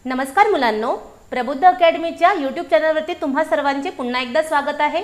नमस्कार मुलांनो, प्रबुद्ध अकॅडमीच्या यूट्यूब चॅनलवरती तुम्हा सर्वांचे पुन्हा एकदा स्वागत आहे।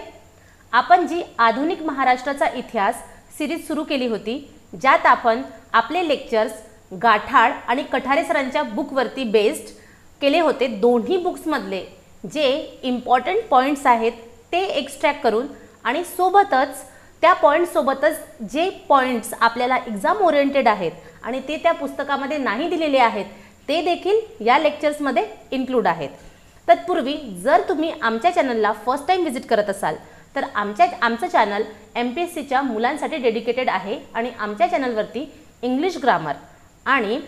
आपण जी आधुनिक महाराष्ट्राचा इतिहास सिरीज सुरू केली होती, ज्यात आपण आपले लेक्चर्स गाठाड आणि कठारे सरांच्या बुकवरती बेस्ड केले होते। दोन्ही बुक्स मधले जे इम्पॉर्टंट पॉइंट्स आहेत ते एक्स्ट्रॅक्ट करून आणि सोबतच त्या पॉइंट्स सोबतच जे पॉइंट्स आपल्याला एग्जाम ओरिएंटेड आहेत आणि ते त्या पुस्तकामध्ये नाही दिलेले आहेत ते देखील या लेक्चर्समध्ये इन्क्लूड आहेत। तत्पूर्वी जर तुम्ही आमच्या चॅनलला फर्स्ट टाइम विजिट करत असाल तर आमचं चॅनल MPSCच्या मुलांसाठी डेडिकेटेड आहे आणि आमच्या चॅनलवरती इंग्लिश ग्रामर आणि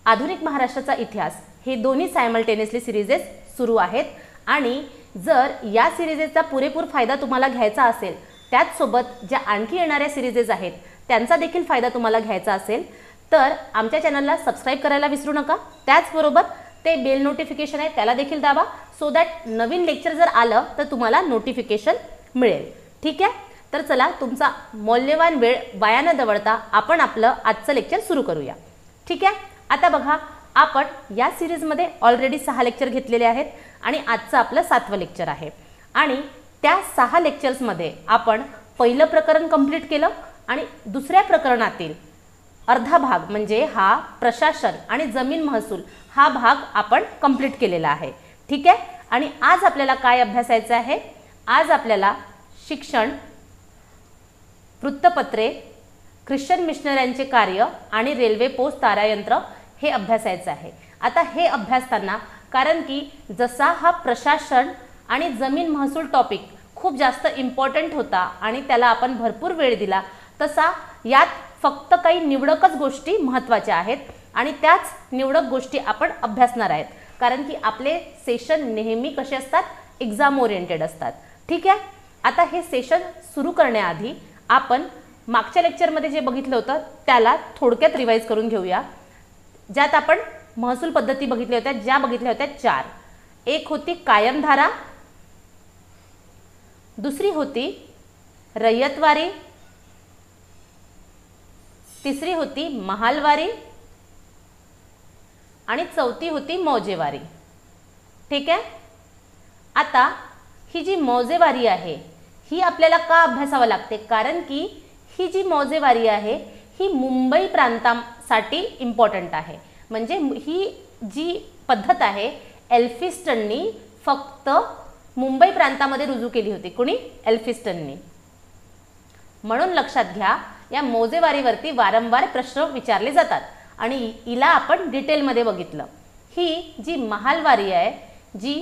आधुनिक महाराष्ट्राचा इतिहास हे दोन्ही सायमल्टेनियसली सिरीजेस सुरू आहेत। आणि जर या सिरीजेसचा पुरेपूर फायदा तुम्हाला घ्यायचा असेल, त्याचसोबत ज्या आणखी येणाऱ्या सिरीजेस आहेत त्यांचा देखील फायदा तुम्हाला घ्यायचा असेल तर आमच्या चॅनलला सबस्क्राइब करायला विसरू नका। त्याचबरोबर ते बेल नोटिफिकेशन आहे त्याला देखील दाबा, सो दॅट नवीन लेक्चर जर आलं तर तुम्हाला नोटिफिकेशन मिळेल। ठीक आहे, तर चला तुमचा मौल्यवान वेळ वाया न दवडता आपण आपलं आजचं लेक्चर सुरू करूया। ठीक आहे, आता बघा आपण या सिरीजमध्ये ऑलरेडी 6 लेक्चर घेतलेले आहेत आणि आजचं आपलं 7वं लेक्चर आहे। आणि त्या 6 लेक्चर्समध्ये आपण पहिलं प्रकरण कंप्लीट केलं आणि दुसऱ्या प्रकरणातील अर्धा भाग म्हणजे हा प्रशासन आणि जमीन महसूल हा भाग आपण कंप्लीट केलेला आहे। ठीक आहे, आणि आज आपल्याला काय अभ्यासायचं आहे? आज आपल्याला शिक्षण, वृत्तपत्रे, ख्रिश्चन मिशनऱ्यांचे कार्य आणि रेल्वे पोस्ट तारायंत्र हे अभ्यासायचं आहे। आता हे अभ्यासताना कारण की जसा हा प्रशासन आणि जमीन महसूल टॉपिक खूप जास्त इम्पॉर्टंट होता आणि त्याला आपण भरपूर वेळ दिला, तसा यात फक्त काही निवडकच गोष्टी महत्त्वाच्या आहेत आणि त्याच निवडक गोष्टी आपण अभ्यासणार आहेत। कारण की आपले सेशन नेहमी कसे असतात, एग्जाम ओरिएंटेड असतात। ठीक आहे, आता हे सेशन सुरू करण्याआधी आपण मागच्या लेक्चरमध्ये जे बघितलं होतं त्याला थोडक्यात रिवाइज करून घेऊया। ज्यात आपण महसूल पद्धती बघितल्या होत्या, ज्या बघितल्या होत्या 4। एक होती कायमधारा, दुसरी होती रयतवारी, तिसरी होती महालवारी आणि चौथी होती मौजेवारी। ठीक आहे, आता ही जी मौजेवारी आहे ही आपल्याला का अभ्यासावं लागते? कारण की ही जी मौजेवारी आहे ही मुंबई प्रांतासाठी इम्पॉर्टंट आहे। म्हणजे ही जी पद्धत आहे एल्फिस्टननी फक्त मुंबई प्रांतामध्ये रुजू केली होती। कोणी? एल्फिस्टननी। म्हणून लक्षात घ्या, या मौजेवारीवरती वारंवार प्रश्न विचारले जातात आणि हिला आपण डिटेलमध्ये बघितलं। ही जी महालवारी आहे जी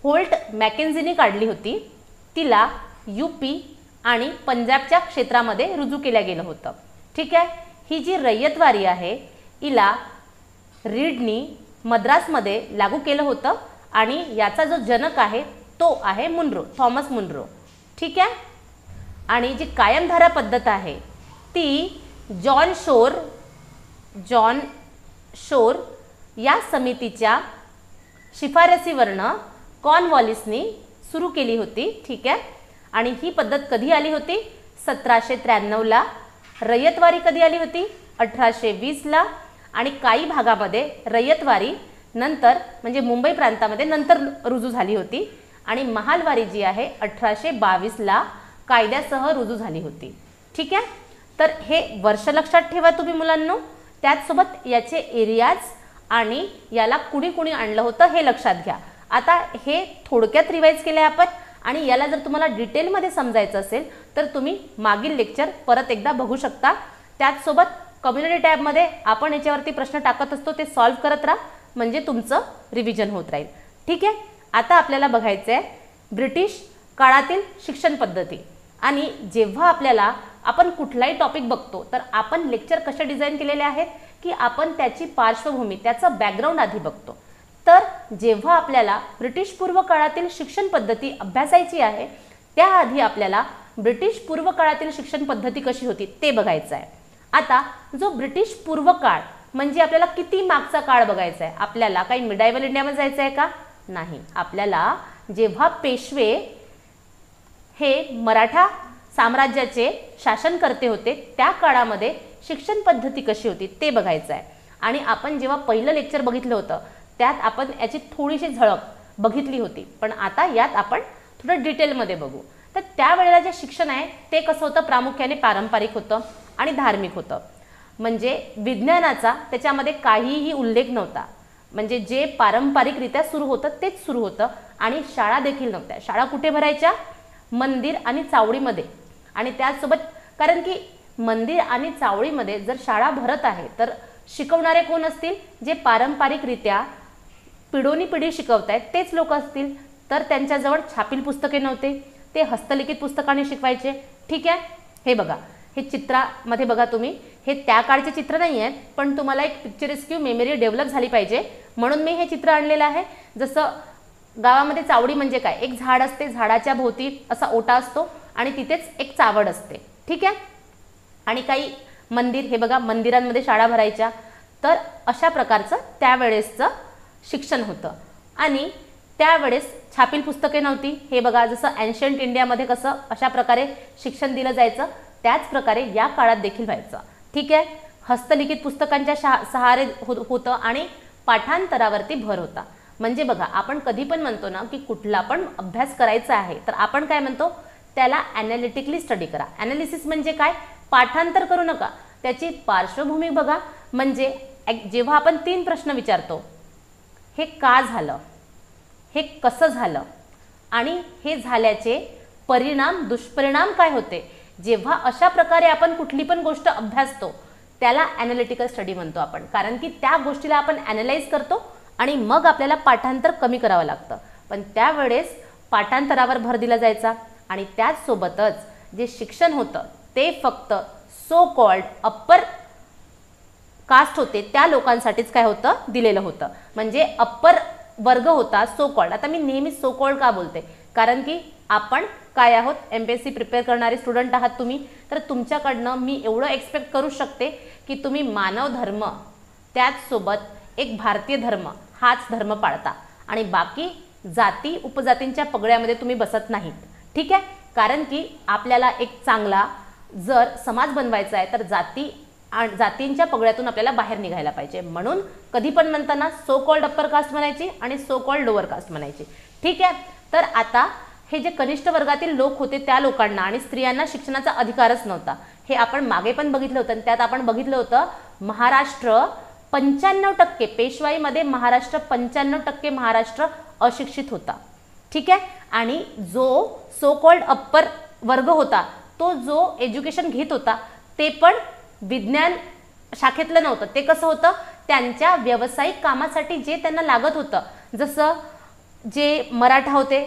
होल्ट मॅकेन्झीने काढली होती, तिला UP आणि पंजाबच्या क्षेत्रामध्ये रुजू केल्या गेलं होतं। ठीक आहे, ही जी रयतवारी आहे हिला रीडनी मद्रासमध्ये लागू केलं होतं आणि याचा जो जनक आहे तो आहे मुनरो, थॉमस मुनरो। ठीक आहे, आणि जी कायमधारा पद्धत आहे ती जॉन शोर या समितीच्या शिफारसीवरनं कॉर्नवॉलिसनी सुरू केली होती। ठीक आहे, आणि ही पद्धत कधी आली होती? 1793ला। रयतवारी कधी आली होती? 1820ला। आणि काही भागामध्ये रयतवारी नंतर म्हणजे मुंबई प्रांतामध्ये नंतर रुजू झाली होती आणि महालवारी जी आहे 1822ला कायद्यासह रुजू झाली होती। ठीक आहे, तर हे वर्ष लक्षात ठेवा तुम्ही मुलांनो। त्याचसोबत याचे एरियाज आणि याला कुणी कुणी आणलं होतं हे लक्षात घ्या। आता हे थोडक्यात रिवाइज केले आपण आणि याला जर तुम्हाला डिटेलमध्ये समजायचं असेल तर तुम्ही मागील लेक्चर परत एकदा बघू शकता। त्याचसोबत कम्युनिटी टॅबमध्ये आपण याच्यावरती प्रश्न टाकत असतो, ते सॉल्व्ह करत राहा म्हणजे तुमचं रिव्हिजन होत राहील। ठीक आहे, आता आपल्याला बघायचं आहे ब्रिटिश काळातील शिक्षण पद्धती। आणि जेव्हा आपल्याला आपण कुठलाही टॉपिक बघतो तर आपण लेक्चर कसे डिझाईन केलेले आहेत की आपण त्याची पार्श्वभूमी, त्याचं बॅकग्राऊंड आधी बघतो। तर जेव्हा आपल्याला ब्रिटिश पूर्व काळातील शिक्षण पद्धती अभ्यासायची आहे त्याआधी आपल्याला ब्रिटिश पूर्व काळातील शिक्षण पद्धती कशी होती ते बघायचं आहे। आता जो ब्रिटिश पूर्व काळ म्हणजे आपल्याला किती मागचा काळ बघायचा आहे? आपल्याला काही मिडायवल इंडियामध्ये जायचं आहे का? नाही, आपल्याला जेव्हा पेशवे हे मराठा साम्राज्याचे शासनकर्ते होते त्या काळामध्ये शिक्षण पद्धती कशी होती ते बघायचं आहे। आणि आपण जेव्हा पहिलं लेक्चर बघितलं होतं त्यात आपण याची थोडीशी झळक बघितली होती, पण आता यात आपण थोडं डिटेलमध्ये बघू. तर त्यावेळेला जे शिक्षण आहे ते कसं होतं, प्रामुख्याने पारंपरिक होतं आणि धार्मिक होतं. म्हणजे विज्ञानाचा त्याच्यामध्ये काहीही उल्लेख नव्हता. म्हणजे जे पारंपरिकरित्या सुरू होतं तेच सुरू होतं आणि शाळा देखील नव्हत्या. शाळा कुठे भरायच्या, मंदिर आणि चावडीमध्ये. आणि त्याचसोबत कारण की मंदिर आणि चावडीमध्ये जर शाळा भरत आहे तर शिकवणारे कोण असतील, जे पारंपरिकरित्या पिढोनी शिकवत आहेत तेच लोक असतील. तर त्यांच्याजवळ छापील पुस्तके नव्हते, ते हस्तलिखित पुस्तकाने शिकवायचे. ठीक आहे, हे बघा, हे चित्रामध्ये बघा तुम्ही, हे त्या काळचे चित्र नाही आहेत, पण तुम्हाला एक पिक्चरेस्क्यू मेमरी डेव्हलप झाली पाहिजे म्हणून मी हे चित्र आणलेलं आहे. जसं गावामध्ये चावडी म्हणजे काय, एक झाड असते, झाडाच्या भोवती असा ओटा असतो आणि तिथेच एक चावड असते. ठीक आहे, आणि काही मंदिर, हे बघा मंदिरांमध्ये शाळा भरायच्या. तर अशा प्रकारचं त्यावेळेसचं शिक्षण होतं. आणि त्यावेळेस छापील पुस्तके नव्हती. हे बघा, जसं एन्शंट इंडियामध्ये कसं अशा प्रकारे शिक्षण दिलं जायचं, त्याच प्रकारे या काळात देखील व्हायचं. ठीक आहे, हस्तलिखित पुस्तकांच्या सहारे होतं आणि पाठांतरावरती भर होता. म्हणजे बघा, आपण कधी पण म्हणतो ना की कुठला पण अभ्यास करायचा आहे तर आपण काय म्हणतो, त्याला ॲनालिटिकली स्टडी करा. ॲनालिसिस म्हणजे काय, पाठांतर करू नका, त्याची पार्श्वभूमी बघा. म्हणजे जेव्हा आपण 3 प्रश्न विचारतो, हे का झालं, हे कसं झालं आणि हे झाल्याचे परिणाम दुष्परिणाम काय होते, जेव्हा अशा प्रकारे आपण कुठली पण गोष्ट अभ्यासतो त्याला ॲनालिटिकल स्टडी म्हणतो आपण. कारण की त्या गोष्टीला आपण ॲनालाइज करतो आणि मग आपल्याला पाठांतर कमी करावं लागतं. पण त्यावेळेस पाठांतरावर भर दिला जायचा. आणि त्याचसोबतच जे शिक्षण होतं ते फक्त सो कॉल्ड अप्पर कास्ट होते त्या लोकांसाठीच काय होतं, दिलेलं होतं. म्हणजे अप्पर वर्ग होता सो कॉल्ड. आता मी नेहमी सो कॉल्ड का बोलते, कारण की आपण काय आहोत, MPSC प्रिपेअर करणारे स्टुडंट आहात तुम्ही. तर तुमच्याकडनं मी एवढं एक्सपेक्ट करू शकते की तुम्ही मानव धर्म, त्याचसोबत एक भारतीय धर्म हाच धर्म पाळता आणि बाकी जाती उपजातींच्या पगड्यामध्ये तुम्ही बसत नाहीत. ठीक आहे, कारण की आपल्याला एक चांगला जर समाज बनवायचा आहे तर जातींच्या पगड्यातून आपल्याला बाहेर निघायला पाहिजे. म्हणून कधी पण म्हणताना सो कॉल्ड अप्पर कास्ट म्हणायची आणि सो कॉल्ड लोअर कास्ट म्हणायची. ठीक आहे, तर आता हे जे कनिष्ठ वर्गातील लोक होते त्या लोकांना आणि स्त्रियांना शिक्षणाचा अधिकारच नव्हता. हे आपण मागे पण बघितलं होतं. त्यात आपण बघितलं होतं महाराष्ट्र 95%, पेशवाईमध्ये महाराष्ट्र 95% महाराष्ट्र अशिक्षित होता. ठीक आहे, आणि जो सो कॉल्ड अप्पर वर्ग होता तो जो एज्युकेशन घेत होता ते पण विज्ञान शाखेतलं नव्हतं. ते कसं होतं, त्यांच्या व्यावसायिक कामासाठी जे त्यांना लागत होतं, जसं जे मराठा होते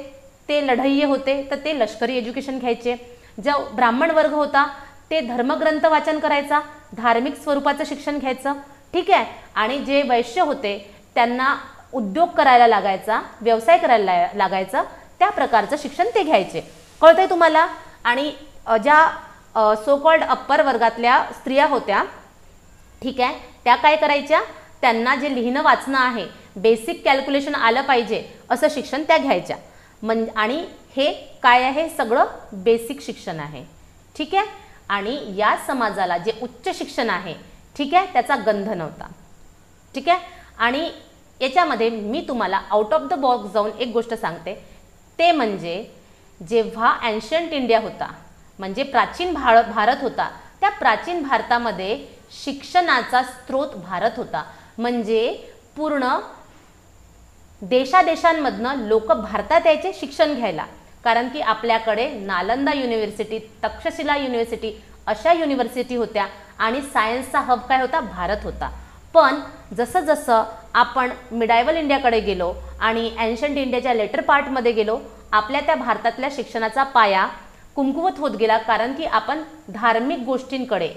ते लढय्ये होते तर ते लष्करी एज्युकेशन घ्यायचे. जो ब्राह्मण वर्ग होता ते धर्मग्रंथ वाचन करायचा, धार्मिक स्वरूपाचं शिक्षण घ्यायचं. ठीक आहे, आणि जे वैश्य होते त्यांना उद्योग करायला लागायचा, व्यवसाय करायला लागायचा, त्या प्रकारचं शिक्षण ते घ्यायचे. कळतंय तुम्हाला. आणि ज्या सो कॉल्ड अप्पर वर्गातल्या स्त्रिया होत्या, ठीक आहे, त्या काय करायच्या, त्यांना जे लिहिणं वाचणं आहे, बेसिक कॅल्क्युलेशन आलं पाहिजे असं शिक्षण त्या घ्यायच्या. आणि हे काय आहे, सगळं बेसिक शिक्षण आहे. ठीक आहे, आणि या समाजाला जे उच्च शिक्षण आहे, ठीक आहे, त्याचा गंध नव्हता. ठीक आहे, आणि याच्यामध्ये मी तुम्हाला आउट ऑफ द बॉक्स जाऊन एक गोष्ट सांगते, ते म्हणजे जेव्हा एन्शंट इंडिया होता, म्हणजे प्राचीन भारत होता, त्या प्राचीन भारतामध्ये शिक्षणाचा स्रोत भारत होता. म्हणजे पूर्ण देशादेशांमधनं लोक भारतात यायचे शिक्षण घ्यायला. कारण की आपल्याकडे नालंदा युनिव्हर्सिटी, तक्षशिला युनिव्हर्सिटी अशा युनिव्हर्सिटी होत्या आणि सायन्सचा हब काय होता, भारत होता. पण जसं जसं आपण मिडायवल इंडियाकडे गेलो आणि एन्शंट इंडियाच्या लेटर पार्टमध्ये गेलो, आपल्या त्या भारतातल्या शिक्षणाचा पाया कुंकुवत होत गेला. कारण की आपण धार्मिक गोष्टींकडे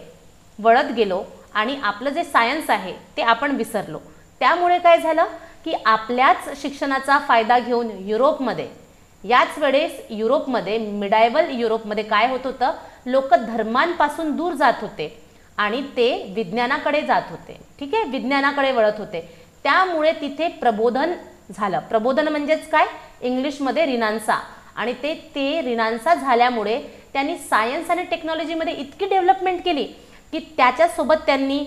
वळत गेलो आणि आपलं जे सायन्स आहे ते आपण विसरलो. त्यामुळे काय झालं की आपल्याच शिक्षणाचा फायदा घेऊन युरोपमध्ये, याच वेळेस युरोपमध्ये, मिडायवल युरोपमध्ये काय होत होतं, लोक धर्मांपासून दूर जात होते आणि ते विज्ञानाकडे जात होते. ठीक आहे, विज्ञानाकडे वळत होते. त्यामुळे तिथे प्रबोधन झालं. प्रबोधन म्हणजेच काय, इंग्लिशमध्ये रिनान्सा. आणि ते रिनान्सा झाल्यामुळे त्यांनी सायन्स आणि टेक्नॉलॉजीमध्ये इतकी डेव्हलपमेंट केली की त्याच्यासोबत त्यांनी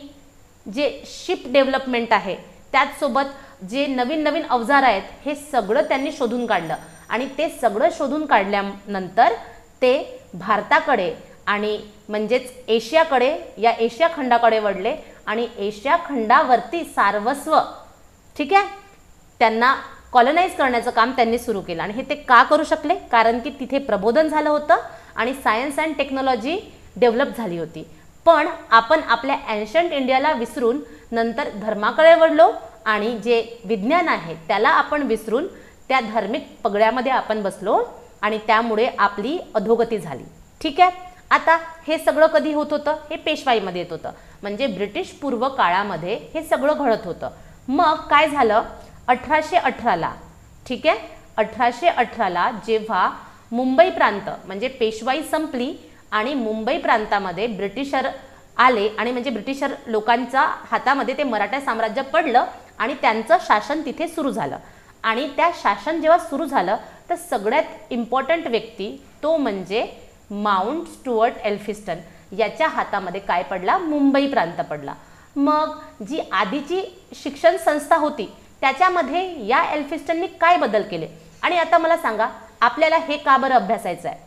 जे शिप डेव्हलपमेंट आहे त्याचसोबत जे नवीन नवीन अवजार आहेत हे सगळं त्यांनी शोधून काढलं आणि ते सगळं शोधून काढल्यानंतर ते भारताकडे आणि म्हणजेच एशियाकडे, या एशिया खंडाकडे वळले आणि एशिया खंडावरती सार्वस्व, ठीक आहे, त्यांना कॉलनाइज करण्याचं काम त्यांनी सुरू केलं. आणि हे ते का करू शकले? कारण की तिथे प्रबोधन झालं होतं आणि सायन्स अँड टेक्नॉलॉजी डेव्हलप झाली होती. पण आपण आपल्या एन्शंट इंडियाला विसरून नंतर धर्माकडे वळलो आणि जे विज्ञान आहे त्याला आपण विसरून त्या धार्मिक पगड्यामध्ये आपण बसलो आणि त्यामुळे आपली अधोगती झाली. ठीक आहे. आता हे सगळं कधी होत होतं? हे पेशवाईमध्ये येत होतं, म्हणजे ब्रिटिश पूर्व काळामध्ये हे सगळं घडत होतं. मग काय झालं? 1818ला, ठीक आहे, 1818ला जेव्हा मुंबई प्रांत म्हणजे पेशवाई संपली आणि मुंबई प्रांतामध्ये ब्रिटिशर आले आणि म्हणजे ब्रिटिशर लोकांच्या हातामध्ये ते मराठा साम्राज्य पडलं आणि त्यांचं शासन तिथे सुरू झालं. आणि त्या शासन जेव्हा सुरू झालं तर सगळ्यात इम्पॉर्टंट व्यक्ती तो म्हणजे माउंट स्टुअर्ट एल्फिस्टन याच्या हातामध्ये काय पडला? मुंबई प्रांत पडला. मग जी आधीची शिक्षण संस्था होती त्याच्यामध्ये या एल्फिस्टननी काय बदल केले? आणि आता मला सांगा, आपल्याला हे का बरं अभ्यासायचं आहे?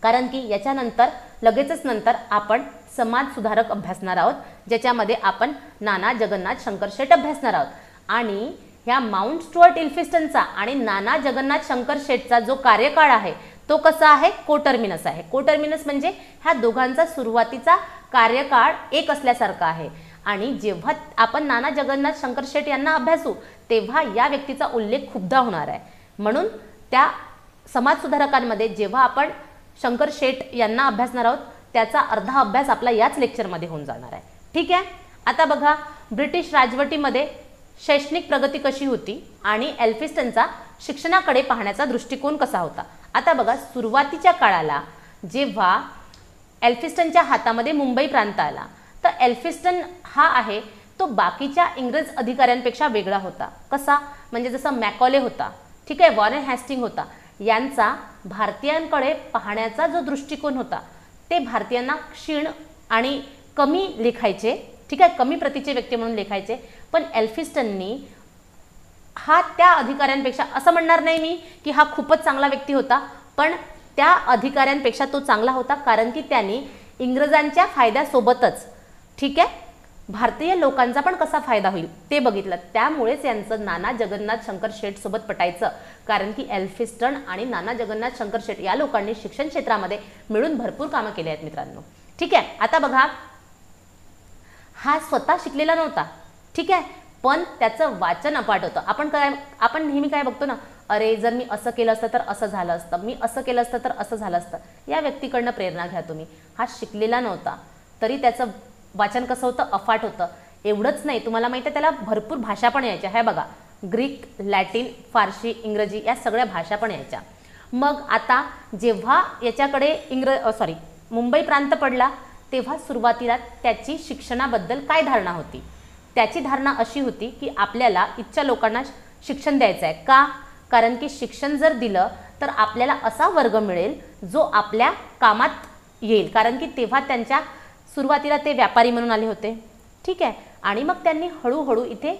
कारण की याच्यानंतर लगेचच नंतर आपण समाज सुधारक अभ्यासणार आहोत, ज्याच्यामध्ये आपण नाना जगन्नाथ शंकर शेट अभ्यासणार आहोत. आणि ह्या माउंट स्टुअर्ट एल्फिस्टनचा आणि नाना जगन्नाथ शंकर शेटचा जो कार्यकाळ आहे तो कसा आहे? कोटर्मिनस आहे. कोटर्मिनस म्हणजे ह्या दोघांचा सुरुवातीचा कार्यकाळ एक असल्यासारखा आहे. आणि जेव्हा आपण नाना जगन्नाथ शंकर शेट यांना अभ्यासू तेव्हा या व्यक्तीचा उल्लेख खूपदा होणार आहे. म्हणून त्या समाज सुधारकांमध्ये जेव्हा आपण शंकर शेट यांना अभ्यासणार आहोत त्याचा अर्धा अभ्यास आपला याच लेक्चरमध्ये होऊन जाणार आहे. ठीक आहे. आता बघा, ब्रिटिश राजवटीमध्ये शैक्षणिक प्रगती कशी होती आणि एल्फिस्टनचा शिक्षणाकडे पाहण्याचा दृष्टिकोन कसा होता? आता बघा, सुरुवातीच्या काळाला जेव्हा एल्फिस्टनच्या हातामध्ये मुंबई प्रांत आला तर एल्फिस्टन हा आहे तो बाकीच्या इंग्रज अधिकाऱ्यांपेक्षा वेगळा होता. कसा? म्हणजे जसा मॅकॉले होता, ठीक आहे, वॉरेन हॅस्टिंग होता, यांचा भारतीयांकडे पाहण्याचा जो दृष्टिकोन होता ते भारतीयांना क्षीण आणि कमी लेखायचे, ठीक आहे, कमी प्रतीचे व्यक्ती म्हणून लेखायचे. पण एल्फिस्टननी हा त्या अधिकाऱ्यांपेक्षा, असं म्हणणार नाही मी की हा खूपच चांगला व्यक्ती होता, पण त्या अधिकाऱ्यांपेक्षा तो चांगला होता कारण की त्यांनी इंग्रजांच्या फायद्यासोबतच, ठीक आहे, भारतीय लोकांचा पण कसा फायदा होईल ते बघितलं. त्यामुळेच यांचं नाना जगन्नाथ शंकर शेट सोबत पटायचं, कारण की एल्फिस्टन आणि नाना जगन्नाथ शंकर शेट या लोकांनी शिक्षण क्षेत्रामध्ये मिळून भरपूर कामं केली आहेत मित्रांनो. ठीक आहे. आता बघा, हा स्वतः शिकलेला नव्हता, ठीक आहे, पण त्याचं वाचन अपाट होतं. आपण नेहमी काय बघतो ना, अरे जर मी असं केलं असतं तर असं झालं असतं, मी असं केलं असतं तर असं झालं असतं. या व्यक्तीकडनं प्रेरणा घ्या तुम्ही. हा शिकलेला नव्हता तरी त्याचं वाचन कसं होतं? अफाट होतं. एवढंच नाही, तुम्हाला माहिती आहे त्याला भरपूर भाषा पण यायच्या. हे बघा, ग्रीक, लॅटिन, फारसी, इंग्रजी या सगळ्या भाषा पण यायच्या. मग आता जेव्हा याच्याकडे मुंबई प्रांत पडला तेव्हा सुरुवातीला त्याची शिक्षणाबद्दल काय धारणा होती? त्याची धारणा अशी होती की आपल्याला इच्छा लोकांना शिक्षण द्यायचं आहे. का? कारण की शिक्षण जर दिलं तर आपल्याला असा वर्ग मिळेल जो आपल्या कामात येईल. कारण की तेव्हा त्यांच्या सुरुवातीला ते व्यापारी म्हणून आले होते, ठीक आहे, आणि मग त्यांनी हळूहळू इथे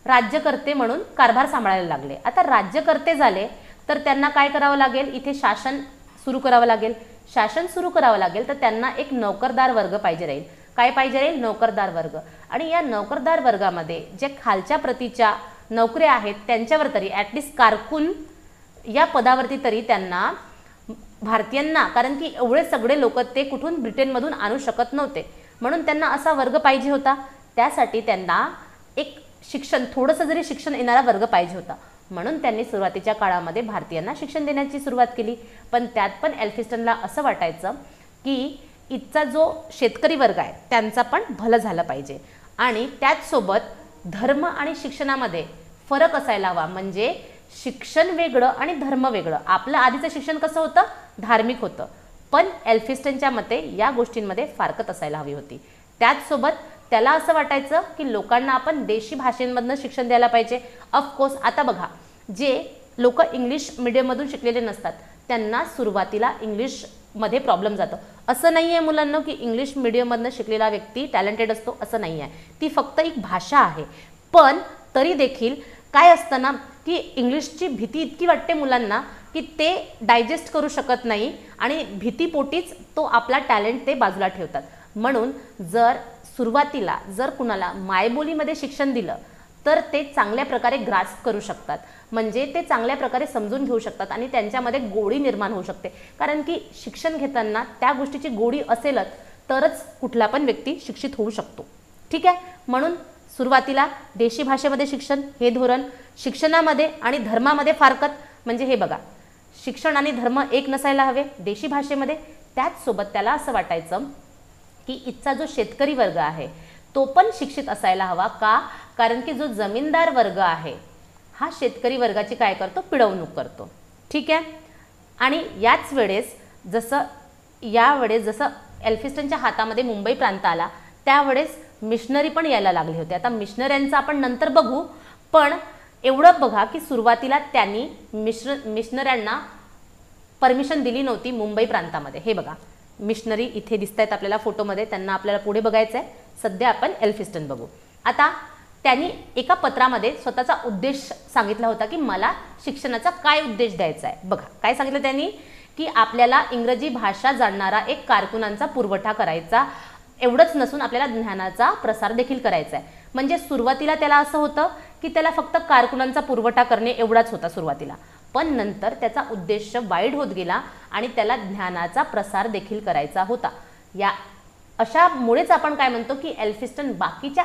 राज्यकर्ते म्हणून कारभार सांभाळायला लागले. आता राज्यकर्ते झाले तर त्यांना काय करावं लागेल? इथे शासन सुरू करावं लागेल. शासन सुरू करावं लागेल तर त्यांना एक नोकरदार वर्ग पाहिजे राहील. काय पाहिजे राहील? नोकरदार वर्ग. आणि या नोकरदार वर्गामध्ये जे खालच्या प्रतीच्या नोकऱ्या आहेत त्यांच्यावर तरी ॲटलिस्ट कारकून या पदावरती तरी त्यांना भारतीयांना, कारण की एवढे सगळे लोक ते कुठून ब्रिटनमधून आणू शकत नव्हते, म्हणून त्यांना असा वर्ग पाहिजे होता. त्यासाठी त्यांना एक शिक्षण, थोडंसं जरी शिक्षण येणारा वर्ग पाहिजे होता. म्हणून त्यांनी सुरुवातीच्या काळामध्ये भारतीयांना शिक्षण देण्याची सुरुवात केली. पण त्यात पण एल्फिस्टनला असं वाटायचं की इथचा जो शेतकरी वर्ग आहे त्यांचा पण भलं झालं पाहिजे आणि त्याचसोबत धर्म आणि शिक्षणामध्ये फरक असायला हवा. म्हणजे शिक्षण वेगळं आणि धर्म वेगळं. आपलं आधीचं शिक्षण कसं होतं? धार्मिक होतं. पण एल्फिस्टनच्या मते या गोष्टींमध्ये फारकत असायला हवी होती. त्याचसोबत त्याला असं वाटायचं की लोकांना आपण देशी भाषेंमधनं शिक्षण द्यायला पाहिजे. ऑफकोर्स आता बघा, जे लोक इंग्लिश मिडियममधून शिकलेले नसतात त्यांना सुरुवातीला इंग्लिशमध्ये प्रॉब्लेम जातो. असं नाही आहे मुलांना की इंग्लिश मिडियममधनं शिकलेला व्यक्ती टॅलेंटेड असतो, असं नाही आहे. ती फक्त एक भाषा आहे. पण तरी देखील काय असतं ना की इंग्लिशची भीती इतकी वाटते मुलांना की ते डायजेस्ट करू शकत नाही आणि भीतीपोटीच तो आपला टॅलेंट ते बाजूला ठेवतात. म्हणून जर सुरुवातीला जर कुणाला मायबोलीमध्ये शिक्षण दिलं तर ते चांगल्या प्रकारे ग्रास्प करू शकतात, म्हणजे ते चांगल्या प्रकारे समजून घेऊ शकतात आणि त्यांच्यामध्ये गोडी निर्माण होऊ शकते. कारण की शिक्षण घेताना त्या गोष्टीची गोडी असेलच तरच कुठला पण व्यक्ती शिक्षित होऊ शकतो. ठीक आहे, म्हणून सुरुवातीला देशी भाषेमध्ये शिक्षण हे धोरण. शिक्षणामध्ये आणि धर्मामध्ये फारकत म्हणजे हे बघा, शिक्षण आणि धर्म एक नसायला हवे देशी भाषेमध्ये. त्याचसोबत त्याला असं वाटायचं की इथचा जो शेतकरी वर्ग आहे तो पण शिक्षित असायला हवा. का? कारण की जो जमीनदार वर्ग आहे हा शेतकरी वर्गाची काय करतो, पिळवणूक करतो. ठीक आहे, आणि याच वेळेस जसं एल्फिस्टनच्या हातामध्ये मुंबई प्रांत आला त्यावेळेस मिशनरी पण यायला लागले होते. आता मिशनऱ्यांचं आपण नंतर बघू, पण एवढं बघा की सुरुवातीला त्यांनी मिशनऱ्यांना परमिशन दिली नव्हती मुंबई प्रांतामध्ये. हे बघा मिशनरी इथे दिसत आहेत आपल्याला फोटोमध्ये, त्यांना आपल्याला पुढे बघायचं आहे. सध्या आपण एल्फिस्टन बघू. आता त्यांनी एका पत्रामध्ये स्वतःचा उद्देश सांगितला होता की मला शिक्षणाचा काय उद्देश द्यायचा आहे. बघा काय सांगितलं त्यांनी की आपल्याला इंग्रजी भाषा जाणणारा एक कारकुनांचा पुरवठा करायचा, एवढंच नसून आपल्याला ज्ञानाचा प्रसार देखील करायचा आहे. म्हणजे सुरुवातीला त्याला असं होतं की त्याला फक्त कारकुनांचा पुरवठा करणे एवढाच होता सुरुवातीला, पण नंतर त्याचा उद्देश वाईड होत गेला आणि त्याला ज्ञानाचा प्रसार देखील करायचा होता. या अशामुळेच आपण काय म्हणतो की एल्फिस्टन बाकीच्या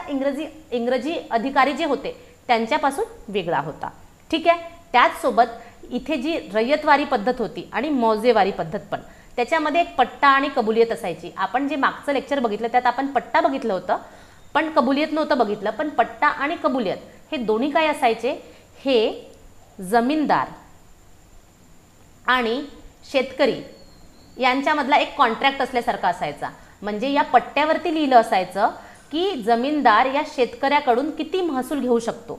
इंग्रजी अधिकारी जे होते त्यांच्यापासून वेगळा होता. ठीक आहे, त्याचसोबत इथे जी रय्यतवारी पद्धत होती आणि मौजेवारी पद्धत पण, त्याच्यामध्ये एक पट्टा आणि कबुलियत असायची. आपण जे मागचं लेक्चर बघितलं त्यात आपण पट्टा बघितलं होतं पण कबुलियत नव्हतं बघितलं. पण पट्टा आणि कबुलियत हे दोन्ही काय असायचे, हे जमीनदार आणि शेतकरी यांच्यामधला एक कॉन्ट्रॅक्ट असल्यासारखा असायचा. म्हणजे या पट्ट्यावरती लिहिलं असायचं की जमीनदार या शेतकऱ्याकडून किती महसूल घेऊ शकतो.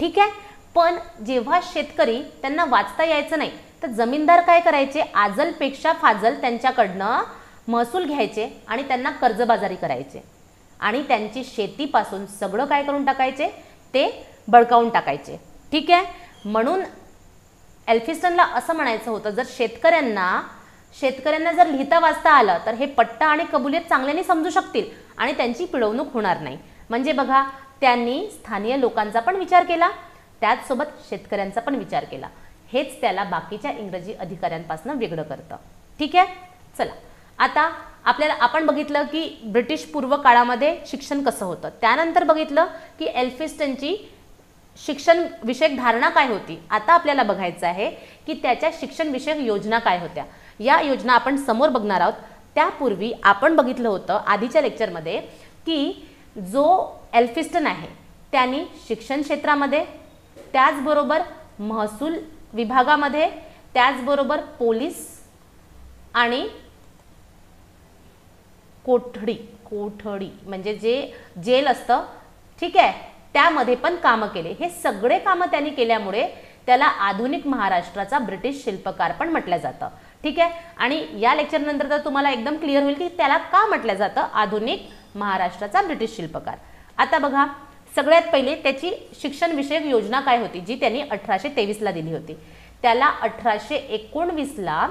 ठीक आहे, पण जेव्हा शेतकरी त्यांना वाचता यायचं नाही तर जमीनदार काय करायचे, आजलपेक्षा फाजल त्यांच्याकडनं महसूल घ्यायचे आणि त्यांना कर्जबाजारी करायचे आणि त्यांची शेतीपासून सगळं काय करून टाकायचे, ते बळकावून टाकायचे. ठीक आहे, म्हणून एल्फिस्टनला असं म्हणायचं होतं जर शेतकऱ्यांना जर लिहिता वाचता आलं तर हे पट्टा आणि कबुलियत चांगल्याने समजू शकतील आणि त्यांची पिळवणूक होणार नाही. म्हणजे बघा त्यांनी स्थानिय लोकांचा पण विचार केला, त्याचसोबत शेतकऱ्यांचा पण विचार केला. हेच त्याला बाकीच्या इंग्रजी अधिकाऱ्यांपासून वेगळं करतं. ठीक आहे, चला आता आपण बघितलं की ब्रिटिश पूर्व काळामध्ये शिक्षण कसं होतं. त्यानंतर बघितलं की एल्फिस्टनची शिक्षण विषयक धारणा काय होती. आता आपल्याला बघायचं आहे की त्याच्या शिक्षण विषयक योजना काय होत्या. या योजना आपण समोर बघणार आहोत. त्यापूर्वी आपण बघितलं होतं आधीच्या लेक्चरमध्ये की जो एल्फिस्टन आहे त्यांनी शिक्षण क्षेत्रामध्ये, त्याचबरोबर महसूल विभागामध्ये, त्याचबरोबर पोलीस आणि कोठडी म्हणजे जे जेल असतं, ठीक आहे, त्यामध्ये पण कामं केले. हे सगळे कामं त्यांनी केल्यामुळे त्याला आधुनिक महाराष्ट्राचा ब्रिटिश शिल्पकार पण म्हटलं जातं. ठीक आहे, आणि या लेक्चर नंतर तर तुम्हाला एकदम क्लिअर होईल की त्याला का म्हटलं जातं आधुनिक महाराष्ट्राचा ब्रिटिश शिल्पकार. आता बघा सगळ्यात पहिले त्याची शिक्षण विषयक योजना काय होती जी त्यांनी 1823ला दिली होती. त्याला 1819ला